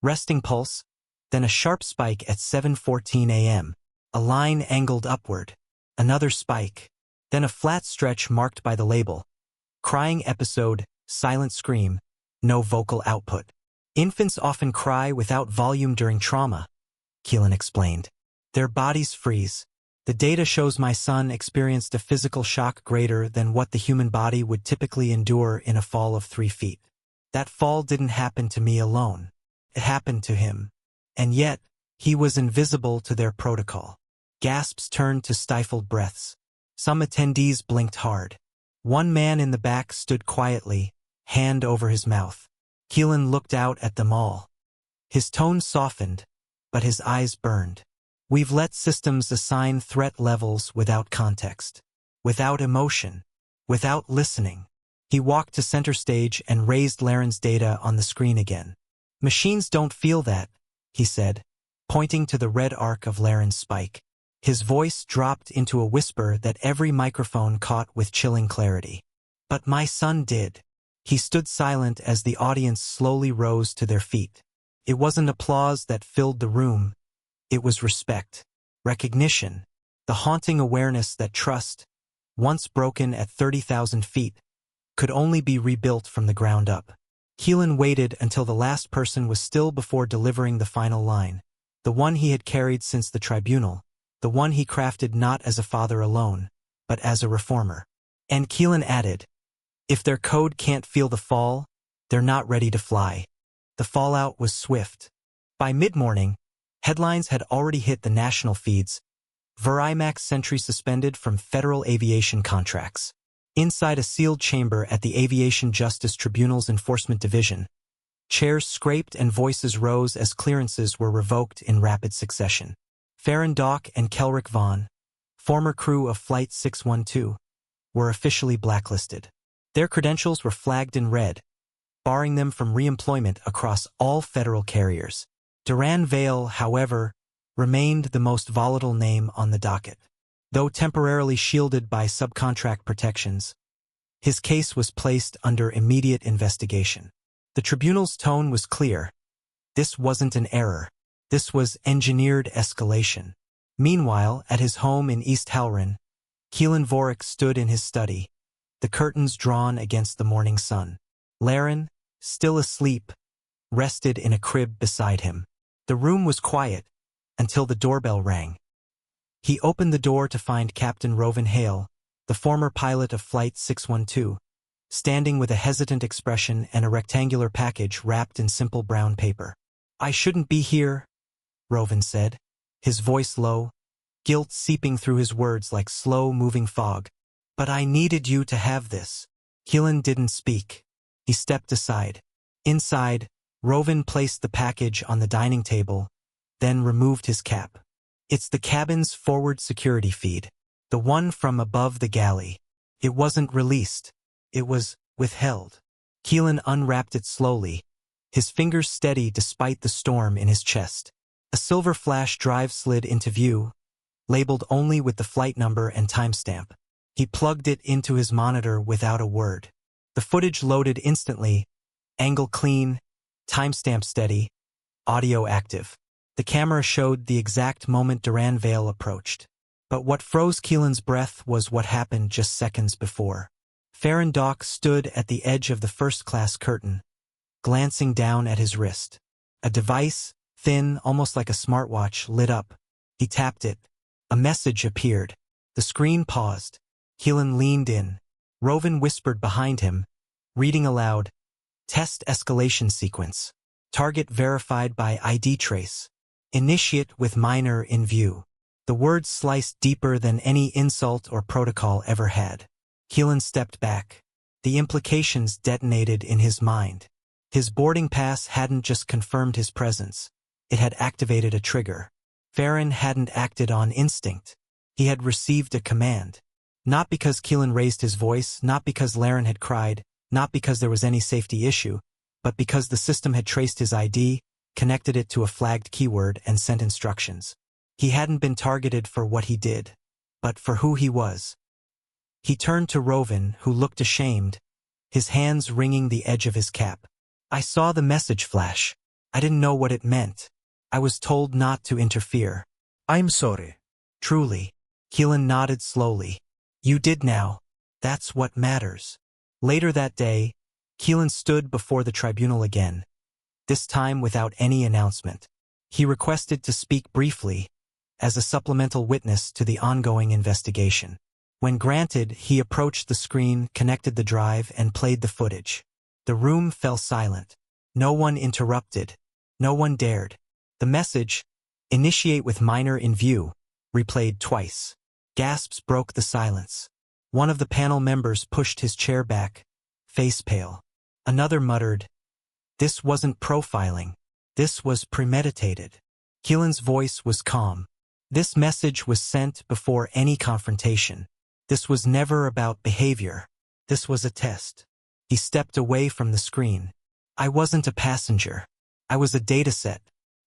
Resting pulse, then a sharp spike at 7:14 a.m., a line angled upward. Another spike, then a flat stretch marked by the label. Crying episode, silent scream, no vocal output. "Infants often cry without volume during trauma," Kylen explained. "Their bodies freeze. The data shows my son experienced a physical shock greater than what the human body would typically endure in a fall of 3 feet. That fall didn't happen to me alone. It happened to him. And yet, he was invisible to their protocol." Gasps turned to stifled breaths. Some attendees blinked hard. One man in the back stood quietly, hand over his mouth. Kylen looked out at them all. His tone softened, but his eyes burned. "We've let systems assign threat levels without context, without emotion, without listening." He walked to center stage and raised Laren's data on the screen again. "Machines don't feel that," he said, pointing to the red arc of Laren's spike. His voice dropped into a whisper that every microphone caught with chilling clarity. "But my son did." He stood silent as the audience slowly rose to their feet. It wasn't applause that filled the room. It was respect, recognition, the haunting awareness that trust, once broken at 30,000 feet, could only be rebuilt from the ground up. Kylen waited until the last person was still before delivering the final line, the one he had carried since the tribunal, the one he crafted not as a father alone, but as a reformer. And Kylen added, "If their code can't feel the fall, they're not ready to fly." The fallout was swift. By mid-morning, headlines had already hit the national feeds. Vorrick's sentry suspended from federal aviation contracts. Inside a sealed chamber at the Aviation Justice Tribunal's Enforcement Division, chairs scraped and voices rose as clearances were revoked in rapid succession. Ferrin Dalk and Kelrick Vaughn, former crew of Flight 612, were officially blacklisted. Their credentials were flagged in red, barring them from reemployment across all federal carriers. Duran Vale, however, remained the most volatile name on the docket. Though temporarily shielded by subcontract protections, his case was placed under immediate investigation. The tribunal's tone was clear. This wasn't an error. This was engineered escalation. Meanwhile, at his home in East Halloran, Kylen Vorrick stood in his study, the curtains drawn against the morning sun. Laren, still asleep, rested in a crib beside him. The room was quiet until the doorbell rang. He opened the door to find Captain Rovin Hale, the former pilot of Flight 612, standing with a hesitant expression and a rectangular package wrapped in simple brown paper. "I shouldn't be here," Rovin said, his voice low, guilt seeping through his words like slow-moving fog. But I needed you to have this. Kylen didn't speak. He stepped aside. Inside, Rovin placed the package on the dining table, then removed his cap. It's the cabin's forward security feed, the one from above the galley. It wasn't released. It was withheld. Kylen unwrapped it slowly, his fingers steady despite the storm in his chest. A silver flash drive slid into view, labeled only with the flight number and timestamp. He plugged it into his monitor without a word. The footage loaded instantly, angle clean, timestamp steady, audio active. The camera showed the exact moment Duran Vale approached. But what froze Kylen's breath was what happened just seconds before. Ferrin Dalk stood at the edge of the first-class curtain, glancing down at his wrist. A device, thin, almost like a smartwatch, lit up. He tapped it. A message appeared. The screen paused. Kylen leaned in. Rovin whispered behind him, reading aloud, "Test escalation sequence. Target verified by ID trace. Initiate with miner in view." The words sliced deeper than any insult or protocol ever had. Kylen stepped back. The implications detonated in his mind. His boarding pass hadn't just confirmed his presence. It had activated a trigger. Ferrin hadn't acted on instinct. He had received a command. Not because Kylen raised his voice, not because Laren had cried, not because there was any safety issue, but because the system had traced his ID, connected it to a flagged keyword, and sent instructions. He hadn't been targeted for what he did, but for who he was. He turned to Rovin, who looked ashamed, his hands wringing the edge of his cap. "I saw the message flash. I didn't know what it meant. I was told not to interfere." I'm sorry. "Truly." Kylen nodded slowly. "You did now. That's what matters." Later that day, Kylen stood before the tribunal again, this time without any announcement. He requested to speak briefly, as a supplemental witness to the ongoing investigation. When granted, he approached the screen, connected the drive, and played the footage. The room fell silent. No one interrupted. No one dared. The message, "Initiate with miner in view," replayed twice. Gasps broke the silence. One of the panel members pushed his chair back, face pale. Another muttered, "This wasn't profiling. This was premeditated." Kylen's voice was calm. This message was sent before any confrontation. This was never about behavior. This was a test. He stepped away from the screen. "I wasn't a passenger. I was a dataset.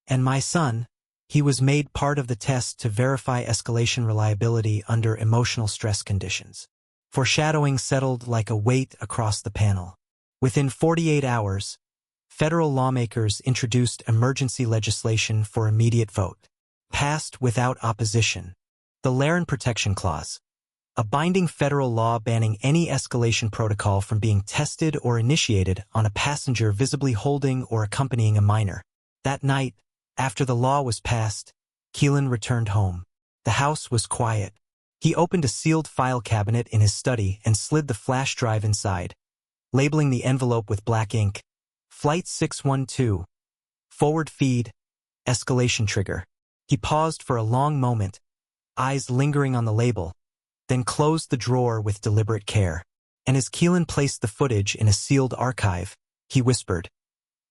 And my son, he was made part of the test to verify escalation reliability under emotional stress conditions." Foreshadowing settled like a weight across the panel. Within 48 hours, federal lawmakers introduced emergency legislation for immediate vote. Passed without opposition. The Laren Protection Clause, a binding federal law banning any escalation protocol from being tested or initiated on a passenger visibly holding or accompanying a minor. That night, after the law was passed, Kylen returned home. The house was quiet. He opened a sealed file cabinet in his study and slid the flash drive inside, labeling the envelope with black ink, "Flight 612, forward feed, escalation trigger." He paused for a long moment, eyes lingering on the label, then closed the drawer with deliberate care. And as Kylen placed the footage in a sealed archive, he whispered,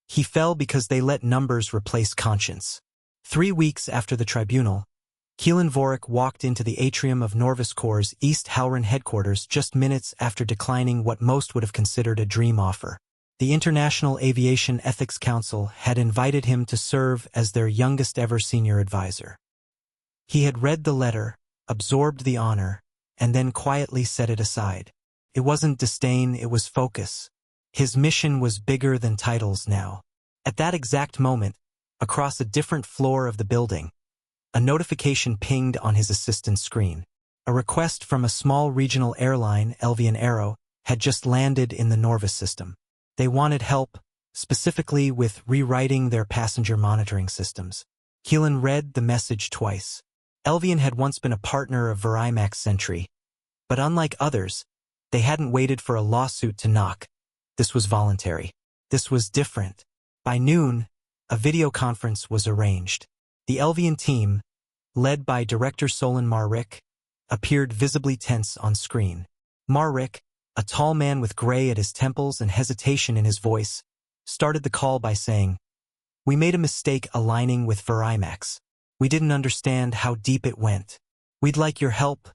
"He fell because they let numbers replace conscience." 3 weeks after the tribunal, Kylen Vorrick walked into the atrium of Norvis Corps' East Halloran headquarters just minutes after declining what most would have considered a dream offer. The International Aviation Ethics Council had invited him to serve as their youngest-ever senior advisor. He had read the letter, absorbed the honor, and then quietly set it aside. It wasn't disdain, it was focus. His mission was bigger than titles now. At that exact moment, across a different floor of the building, a notification pinged on his assistant's screen. A request from a small regional airline, Elvian Aero, had just landed in the Norvis system. They wanted help, specifically with rewriting their passenger monitoring systems. Kylen read the message twice. Elvian had once been a partner of Verimax Sentry, but unlike others, they hadn't waited for a lawsuit to knock. This was voluntary. This was different. By noon, a video conference was arranged. The Elvian team, led by Director Solon Vorrick, appeared visibly tense on screen. Vorrick, a tall man with gray at his temples and hesitation in his voice, started the call by saying, "We made a mistake aligning with Verimax. We didn't understand how deep it went. We'd like your help,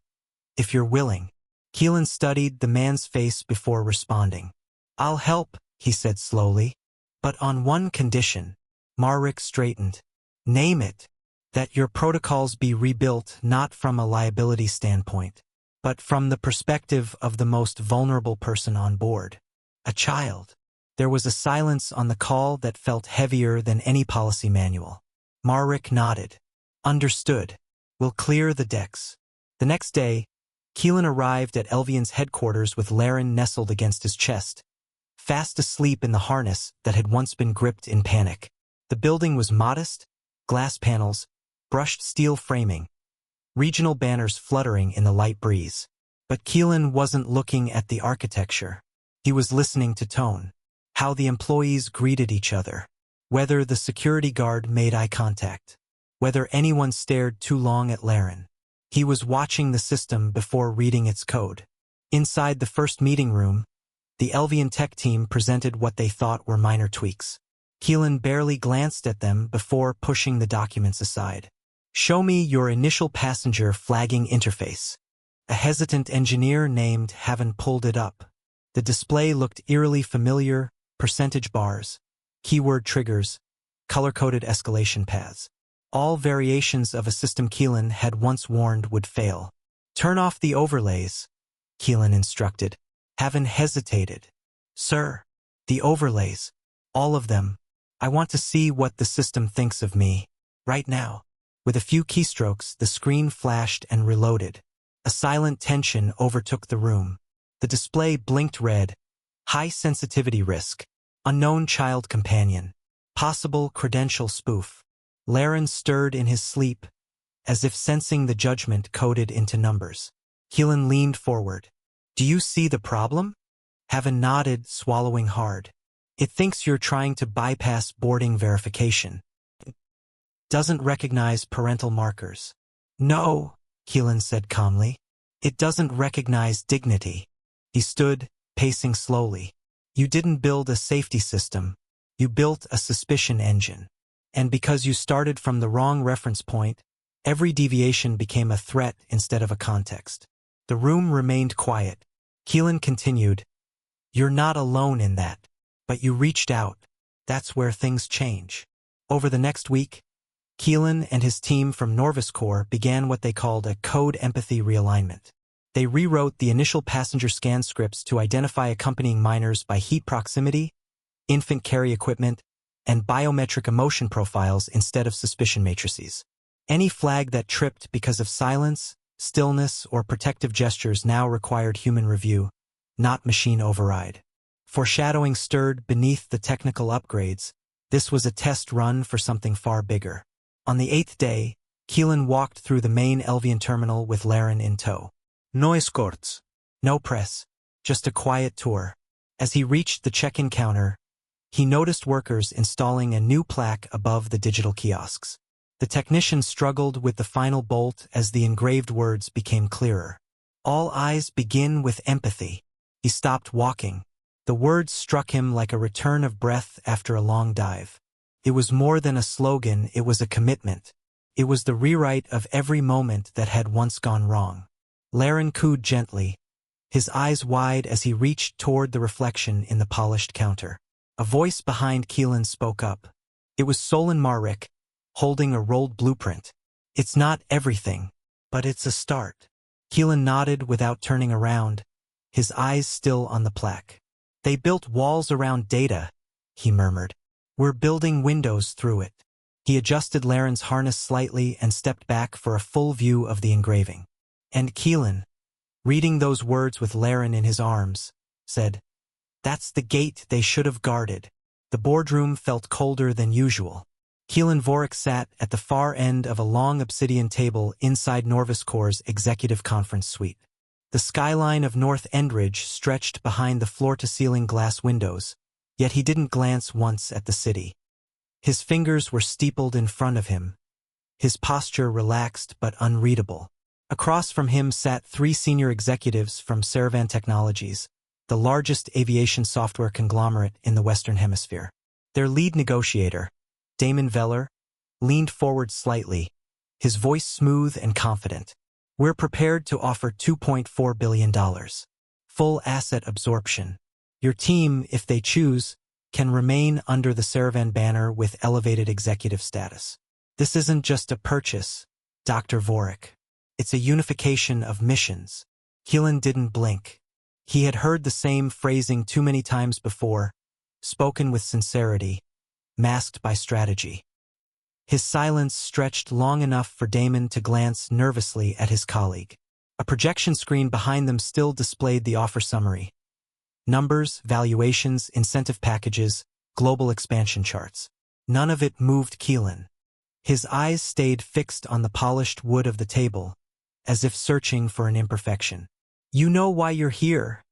if you're willing." Kylen studied the man's face before responding. "I'll help," he said slowly. "But on one condition." Vorrick straightened. "Name it. That your protocols be rebuilt not from a liability standpoint, but from the perspective of the most vulnerable person on board. A child." There was a silence on the call that felt heavier than any policy manual. Vorrick nodded. "Understood. We'll clear the decks." The next day, Kylen arrived at Elvian's headquarters with Laren nestled against his chest, fast asleep in the harness that had once been gripped in panic. The building was modest, glass panels, brushed steel framing, regional banners fluttering in the light breeze. But Kylen wasn't looking at the architecture. He was listening to tone, how the employees greeted each other, whether the security guard made eye contact, whether anyone stared too long at Laren. He was watching the system before reading its code. Inside the first meeting room, the Elvian tech team presented what they thought were minor tweaks. Kylen barely glanced at them before pushing the documents aside. "Show me your initial passenger flagging interface." A hesitant engineer named Havin pulled it up. The display looked eerily familiar: percentage bars, keyword triggers, color-coded escalation paths. All variations of a system Kylen had once warned would fail. "Turn off the overlays," Kylen instructed. Havin hesitated. "Sir, the overlays. All of them. I want to see what the system thinks of me. Right now." With a few keystrokes, the screen flashed and reloaded. A silent tension overtook the room. The display blinked red. High sensitivity risk. Unknown child companion. Possible credential spoof. Laren stirred in his sleep, as if sensing the judgment coded into numbers. Kylen leaned forward. "Do you see the problem?" Havin nodded, swallowing hard. "It thinks you're trying to bypass boarding verification. It doesn't recognize parental markers." "No," Kylen said calmly. "It doesn't recognize dignity." He stood, pacing slowly. "You didn't build a safety system. You built a suspicion engine. And because you started from the wrong reference point, every deviation became a threat instead of a context." The room remained quiet. Kylen continued, "You're not alone in that. But you reached out. That's where things change." Over the next week, Kylen and his team from Norvis Corps began what they called a code empathy realignment. They rewrote the initial passenger scan scripts to identify accompanying minors by heat proximity, infant carry equipment, and biometric emotion profiles instead of suspicion matrices. Any flag that tripped because of silence, stillness, or protective gestures now required human review, not machine override. Foreshadowing stirred beneath the technical upgrades. This was a test run for something far bigger. On the 8th day, Kylen walked through the main Elvian terminal with Laren in tow. No escorts. No press, just a quiet tour. As he reached the check-in counter, he noticed workers installing a new plaque above the digital kiosks. The technician struggled with the final bolt as the engraved words became clearer. "All eyes begin with empathy." He stopped walking. The words struck him like a return of breath after a long dive. It was more than a slogan, it was a commitment. It was the rewrite of every moment that had once gone wrong. Laren cooed gently, his eyes wide as he reached toward the reflection in the polished counter. A voice behind Kylen spoke up. It was Solon Vorrick, holding a rolled blueprint. "It's not everything, but it's a start." Kylen nodded without turning around, his eyes still on the plaque. "They built walls around data," he murmured. "We're building windows through it." He adjusted Laren's harness slightly and stepped back for a full view of the engraving. And Kylen, reading those words with Laren in his arms, said, "That's the gate they should have guarded." The boardroom felt colder than usual. Kylen Vorrick sat at the far end of a long obsidian table inside Norvis Corps' executive conference suite. The skyline of North Endridge stretched behind the floor-to-ceiling glass windows, yet he didn't glance once at the city. His fingers were steepled in front of him, his posture relaxed but unreadable. Across from him sat 3 senior executives from Ferrin Technologies, the largest aviation software conglomerate in the Western Hemisphere. Their lead negotiator, Damon Veller, leaned forward slightly, his voice smooth and confident. "We're prepared to offer $2.4 billion. Full asset absorption. Your team, if they choose, can remain under the Ferrin banner with elevated executive status. This isn't just a purchase, Dr. Vorrick. It's a unification of missions." Kylen didn't blink. He had heard the same phrasing too many times before, spoken with sincerity, masked by strategy. His silence stretched long enough for Damon to glance nervously at his colleague. A projection screen behind them still displayed the offer summary. Numbers, valuations, incentive packages, global expansion charts. None of it moved Kylen. His eyes stayed fixed on the polished wood of the table, as if searching for an imperfection. "You know why you're here,"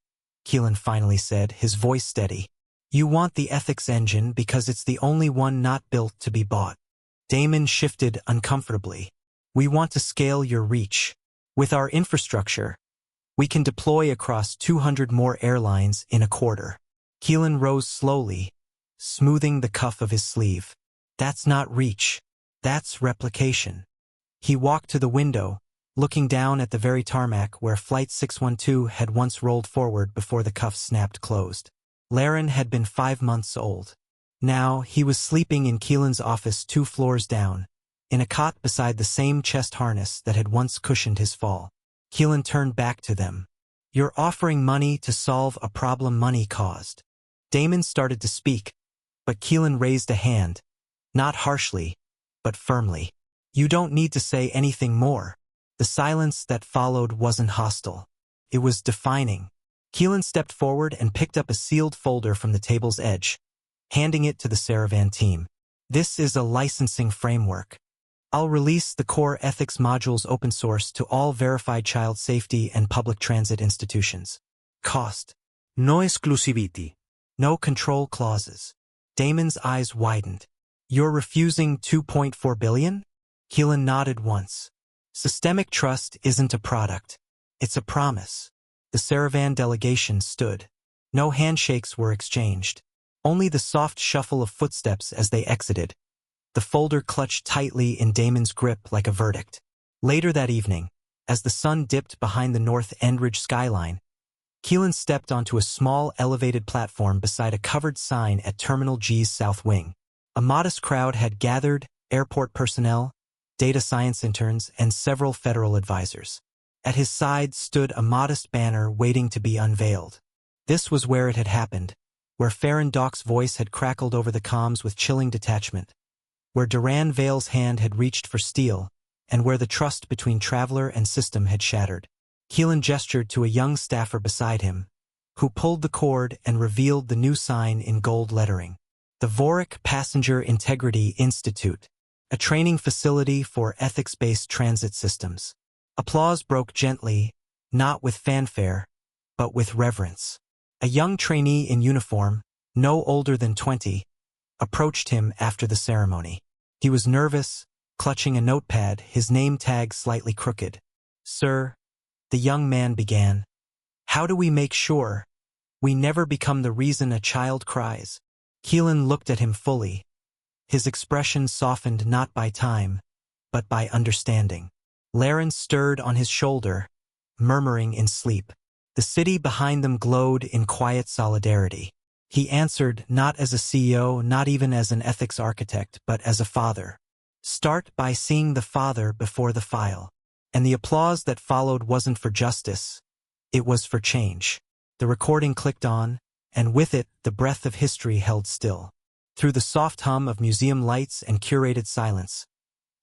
Kylen finally said, his voice steady. "You want the ethics engine because it's the only one not built to be bought." Damon shifted uncomfortably. "We want to scale your reach. With our infrastructure, we can deploy across 200 more airlines in a quarter." Kylen rose slowly, smoothing the cuff of his sleeve. "That's not reach. That's replication." He walked to the window, looking down at the very tarmac where Flight 612 had once rolled forward before the cuff snapped closed. Laren had been 5 months old. Now, he was sleeping in Kylen's office 2 floors down, in a cot beside the same chest harness that had once cushioned his fall. Kylen turned back to them. "You're offering money to solve a problem money caused." Damon started to speak, but Kylen raised a hand, not harshly, but firmly. "You don't need to say anything more." The silence that followed wasn't hostile. It was defining. Kylen stepped forward and picked up a sealed folder from the table's edge, handing it to the Ferrin team. "This is a licensing framework. I'll release the core ethics modules open source to all verified child safety and public transit institutions. Cost. No exclusivity. No control clauses." Damon's eyes widened. "You're refusing $2.4 billion? Kylen nodded once. "Systemic trust isn't a product. It's a promise." The Ferrin delegation stood. No handshakes were exchanged. Only the soft shuffle of footsteps as they exited. The folder clutched tightly in Damon's grip like a verdict. Later that evening, as the sun dipped behind the North Endridge skyline, Kylen stepped onto a small elevated platform beside a covered sign at Terminal G's south wing. A modest crowd had gathered, airport personnel, data science interns, and several federal advisors. At his side stood a modest banner waiting to be unveiled. This was where it had happened, where Ferrin Dalk's voice had crackled over the comms with chilling detachment, where Duran Vale's hand had reached for steel, and where the trust between traveler and system had shattered. Kylen gestured to a young staffer beside him, who pulled the cord and revealed the new sign in gold lettering. The Vorrick Passenger Integrity Institute, a training facility for ethics-based transit systems. Applause broke gently, not with fanfare, but with reverence. A young trainee in uniform, no older than 20, approached him after the ceremony. He was nervous, clutching a notepad, his name tag slightly crooked. "Sir," the young man began, "how do we make sure we never become the reason a child cries?" Kylen looked at him fully. His expression softened not by time, but by understanding. Laren stirred on his shoulder, murmuring in sleep. The city behind them glowed in quiet solidarity. He answered not as a CEO, not even as an ethics architect, but as a father. "Start by seeing the father before the file." And the applause that followed wasn't for justice. It was for change. The recording clicked on, and with it, the breath of history held still. Through the soft hum of museum lights and curated silence,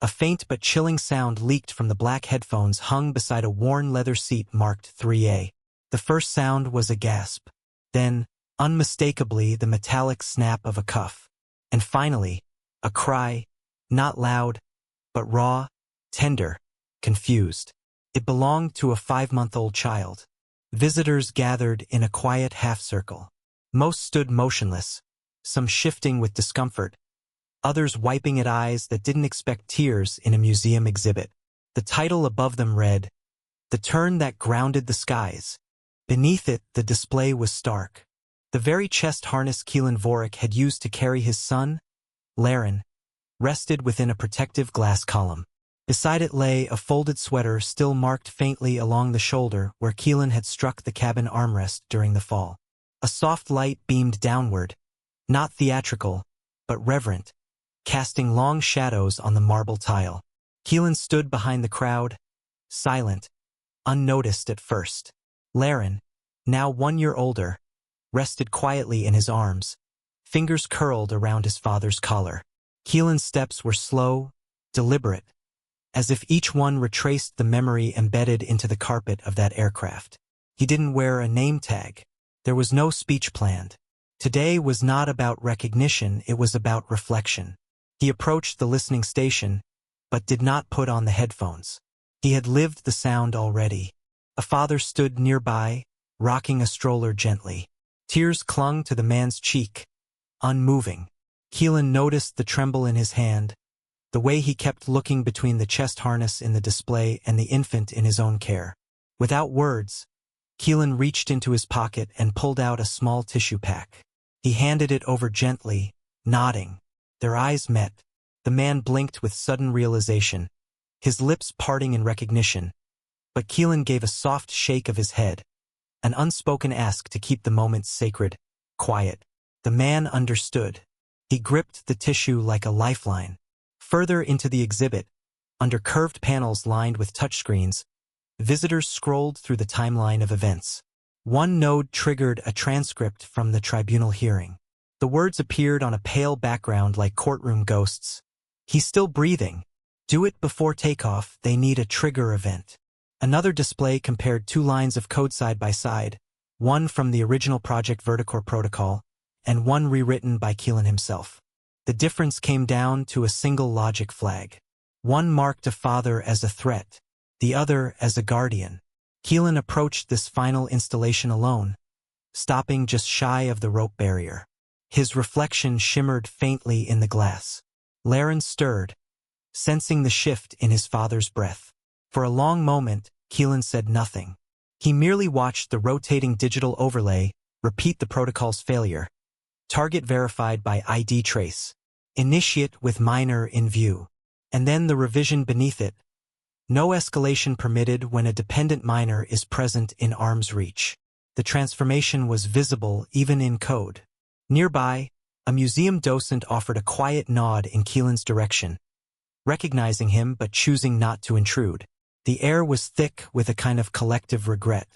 a faint but chilling sound leaked from the black headphones hung beside a worn leather seat marked 3A. The first sound was a gasp. Then, unmistakably, the metallic snap of a cuff. And finally, a cry, not loud, but raw, tender, confused. It belonged to a 5-month-old child. Visitors gathered in a quiet half-circle. Most stood motionless, some shifting with discomfort, others wiping at eyes that didn't expect tears in a museum exhibit. The title above them read, "The Turn That Grounded the Skies." Beneath it, the display was stark. The very chest harness Kylen Vorrick had used to carry his son, Laren, rested within a protective glass column. Beside it lay a folded sweater still marked faintly along the shoulder where Kylen had struck the cabin armrest during the fall. A soft light beamed downward, not theatrical, but reverent, casting long shadows on the marble tile. Kylen stood behind the crowd, silent, unnoticed at first. Laren, now 1 year older, rested quietly in his arms, fingers curled around his father's collar. Kylen's steps were slow, deliberate, as if each one retraced the memory embedded into the carpet of that aircraft. He didn't wear a name tag. There was no speech planned. Today was not about recognition, it was about reflection. He approached the listening station, but did not put on the headphones. He had lived the sound already. A father stood nearby, rocking a stroller gently. Tears clung to the man's cheek, unmoving. Kylen noticed the tremble in his hand, the way he kept looking between the chest harness in the display and the infant in his own care. Without words, Kylen reached into his pocket and pulled out a small tissue pack. He handed it over gently, nodding. Their eyes met. The man blinked with sudden realization, his lips parting in recognition. But Kylen gave a soft shake of his head, an unspoken ask to keep the moment sacred, quiet. The man understood. He gripped the tissue like a lifeline. Further into the exhibit, under curved panels lined with touchscreens, visitors scrolled through the timeline of events. One node triggered a transcript from the tribunal hearing. The words appeared on a pale background like courtroom ghosts. "He's still breathing. Do it before takeoff, they need a trigger event." Another display compared 2 lines of code side by side, one from the original Project Verticore protocol, and one rewritten by Kylen himself. The difference came down to a single logic flag. One marked a father as a threat, the other as a guardian. Kylen approached this final installation alone, stopping just shy of the rope barrier. His reflection shimmered faintly in the glass. Laren stirred, sensing the shift in his father's breath. For a long moment, Kylen said nothing. He merely watched the rotating digital overlay repeat the protocol's failure. Target verified by ID trace. Initiate with miner in view. And then the revision beneath it. No escalation permitted when a dependent miner is present in arm's reach. The transformation was visible even in code. Nearby, a museum docent offered a quiet nod in Kylen's direction, recognizing him but choosing not to intrude. The air was thick with a kind of collective regret.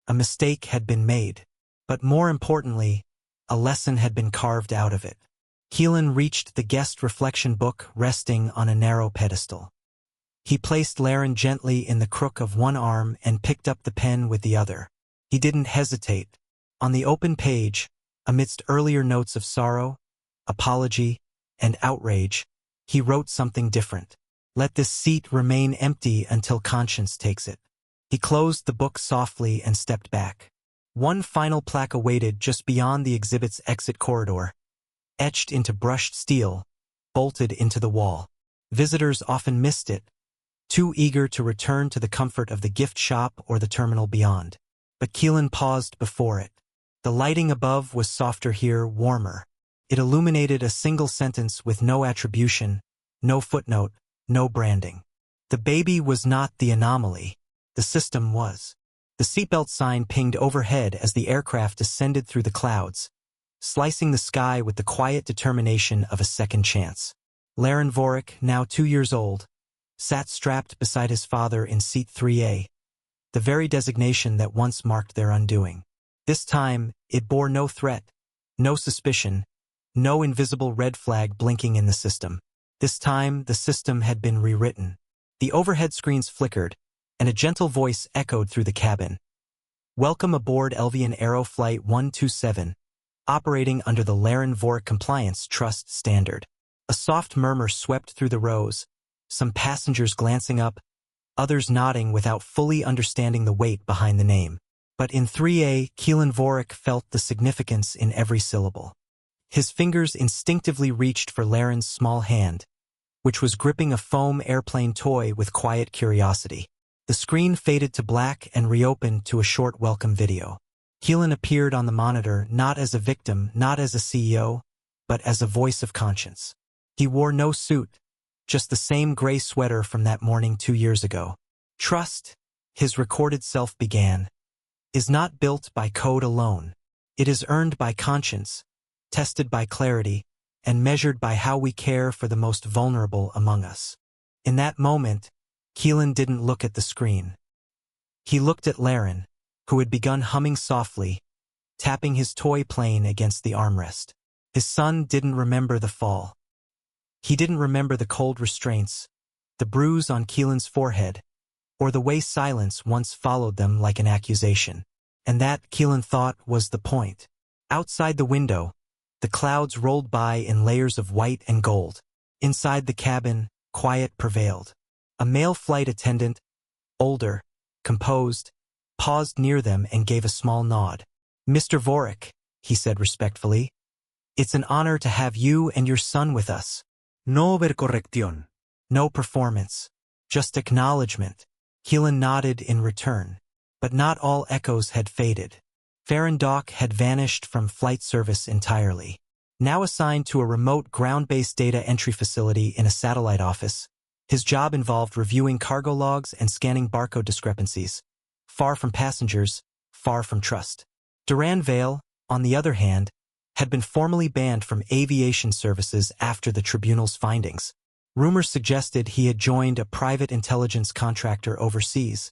A mistake had been made. But more importantly, a lesson had been carved out of it. Kylen reached the guest reflection book resting on a narrow pedestal. He placed Laren gently in the crook of one arm and picked up the pen with the other. He didn't hesitate. On the open page, amidst earlier notes of sorrow, apology, and outrage, he wrote something different. "Let this seat remain empty until conscience takes it." He closed the book softly and stepped back. One final plaque awaited just beyond the exhibit's exit corridor, etched into brushed steel, bolted into the wall. Visitors often missed it, too eager to return to the comfort of the gift shop or the terminal beyond. But Kylen paused before it. The lighting above was softer here, warmer. It illuminated a single sentence with no attribution, no footnote, no branding. The baby was not the anomaly. The system was. The seatbelt sign pinged overhead as the aircraft ascended through the clouds, slicing the sky with the quiet determination of a second chance. Laren Vorrick, now 2 years old, sat strapped beside his father in seat 3A, the very designation that once marked their undoing. This time, it bore no threat, no suspicion, no invisible red flag blinking in the system. This time, the system had been rewritten. The overhead screens flickered, and a gentle voice echoed through the cabin. "Welcome aboard Elvian Aero Flight 127, operating under the Laren Vorrick Compliance Trust Standard." A soft murmur swept through the rows, some passengers glancing up, others nodding without fully understanding the weight behind the name. But in 3A, Kylen Vorrick felt the significance in every syllable. His fingers instinctively reached for Laren's small hand, which was gripping a foam airplane toy with quiet curiosity. The screen faded to black and reopened to a short welcome video. Kylen appeared on the monitor not as a victim, not as a CEO, but as a voice of conscience. He wore no suit, just the same gray sweater from that morning 2 years ago. Trust, his recorded self began, is not built by code alone. It is earned by conscience, tested by clarity, and measured by how we care for the most vulnerable among us. In that moment, Kylen didn't look at the screen. He looked at Laren, who had begun humming softly, tapping his toy plane against the armrest. His son didn't remember the fall. He didn't remember the cold restraints, the bruise on Kylen's forehead, or the way silence once followed them like an accusation. And that, Kylen thought, was the point. Outside the window, the clouds rolled by in layers of white and gold. Inside the cabin, quiet prevailed. A male flight attendant, older, composed, paused near them and gave a small nod. "Mr. Vorrick," he said respectfully, "it's an honor to have you and your son with us." No overcorrección. No performance, just acknowledgement. Kylen nodded in return. But not all echoes had faded. Ferrin Dalk had vanished from flight service entirely. Now assigned to a remote ground-based data entry facility in a satellite office, his job involved reviewing cargo logs and scanning barcode discrepancies. Far from passengers, far from trust. Duran Vale, on the other hand, had been formally banned from aviation services after the tribunal's findings. Rumors suggested he had joined a private intelligence contractor overseas,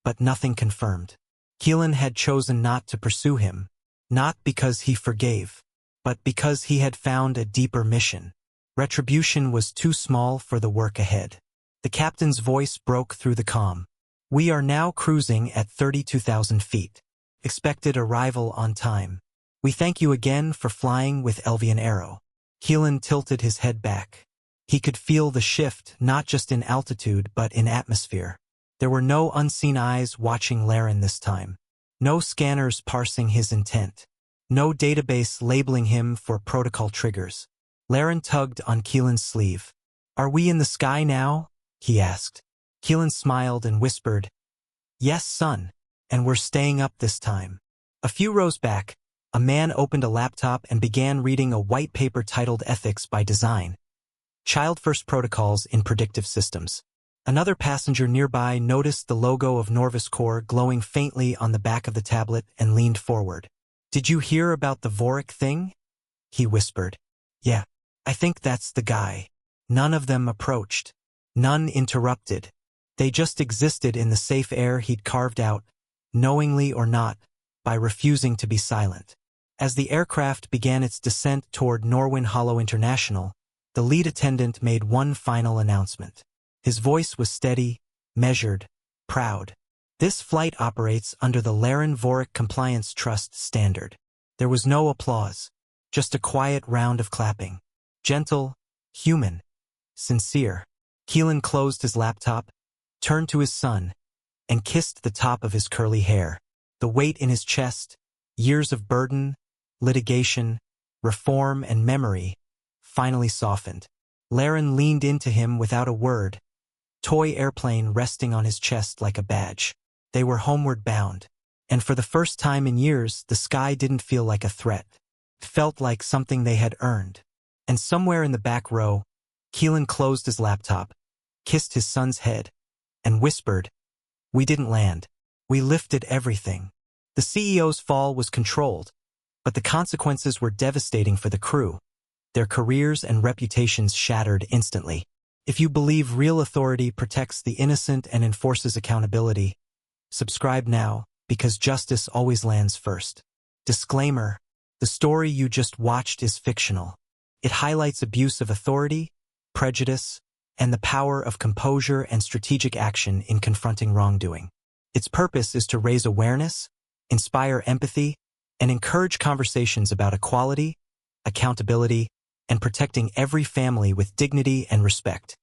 but nothing confirmed. Kylen had chosen not to pursue him, not because he forgave, but because he had found a deeper mission. Retribution was too small for the work ahead. The captain's voice broke through the calm. "We are now cruising at 32,000 feet. Expected arrival on time. We thank you again for flying with Elvian Arrow." Kylen tilted his head back. He could feel the shift not just in altitude but in atmosphere. There were no unseen eyes watching Laren this time. No scanners parsing his intent. No database labeling him for protocol triggers. Laren tugged on Kylen's sleeve. "Are we in the sky now?" he asked. Kylen smiled and whispered, "Yes, son, and we're staying up this time." A few rows back, a man opened a laptop and began reading a white paper titled Ethics by Design. Child-First Protocols in Predictive Systems. Another passenger nearby noticed the logo of Norvis Core glowing faintly on the back of the tablet and leaned forward. "Did you hear about the Vorrick thing?" he whispered. "Yeah, I think that's the guy." None of them approached. None interrupted. They just existed in the safe air he'd carved out, knowingly or not, by refusing to be silent. As the aircraft began its descent toward Norwin Hollow International, the lead attendant made one final announcement. His voice was steady, measured, proud. "This flight operates under the Laren Vorrick Compliance Trust standard." There was no applause, just a quiet round of clapping. Gentle, human, sincere. Kylen closed his laptop, turned to his son, and kissed the top of his curly hair. The weight in his chest, years of burden, litigation, reform, and memory, finally softened. Laren leaned into him without a word, toy airplane resting on his chest like a badge. They were homeward bound, and for the first time in years, the sky didn't feel like a threat. It felt like something they had earned. And somewhere in the back row, Kylen closed his laptop, kissed his son's head, and whispered, "We didn't land. We lifted everything." The CEO's fall was controlled, but the consequences were devastating for the crew. Their careers and reputations shattered instantly. If you believe real authority protects the innocent and enforces accountability, subscribe now, because justice always lands first. Disclaimer: the story you just watched is fictional. It highlights abuse of authority, prejudice, and the power of composure and strategic action in confronting wrongdoing. Its purpose is to raise awareness, inspire empathy, and encourage conversations about equality, accountability, and protecting every family with dignity and respect.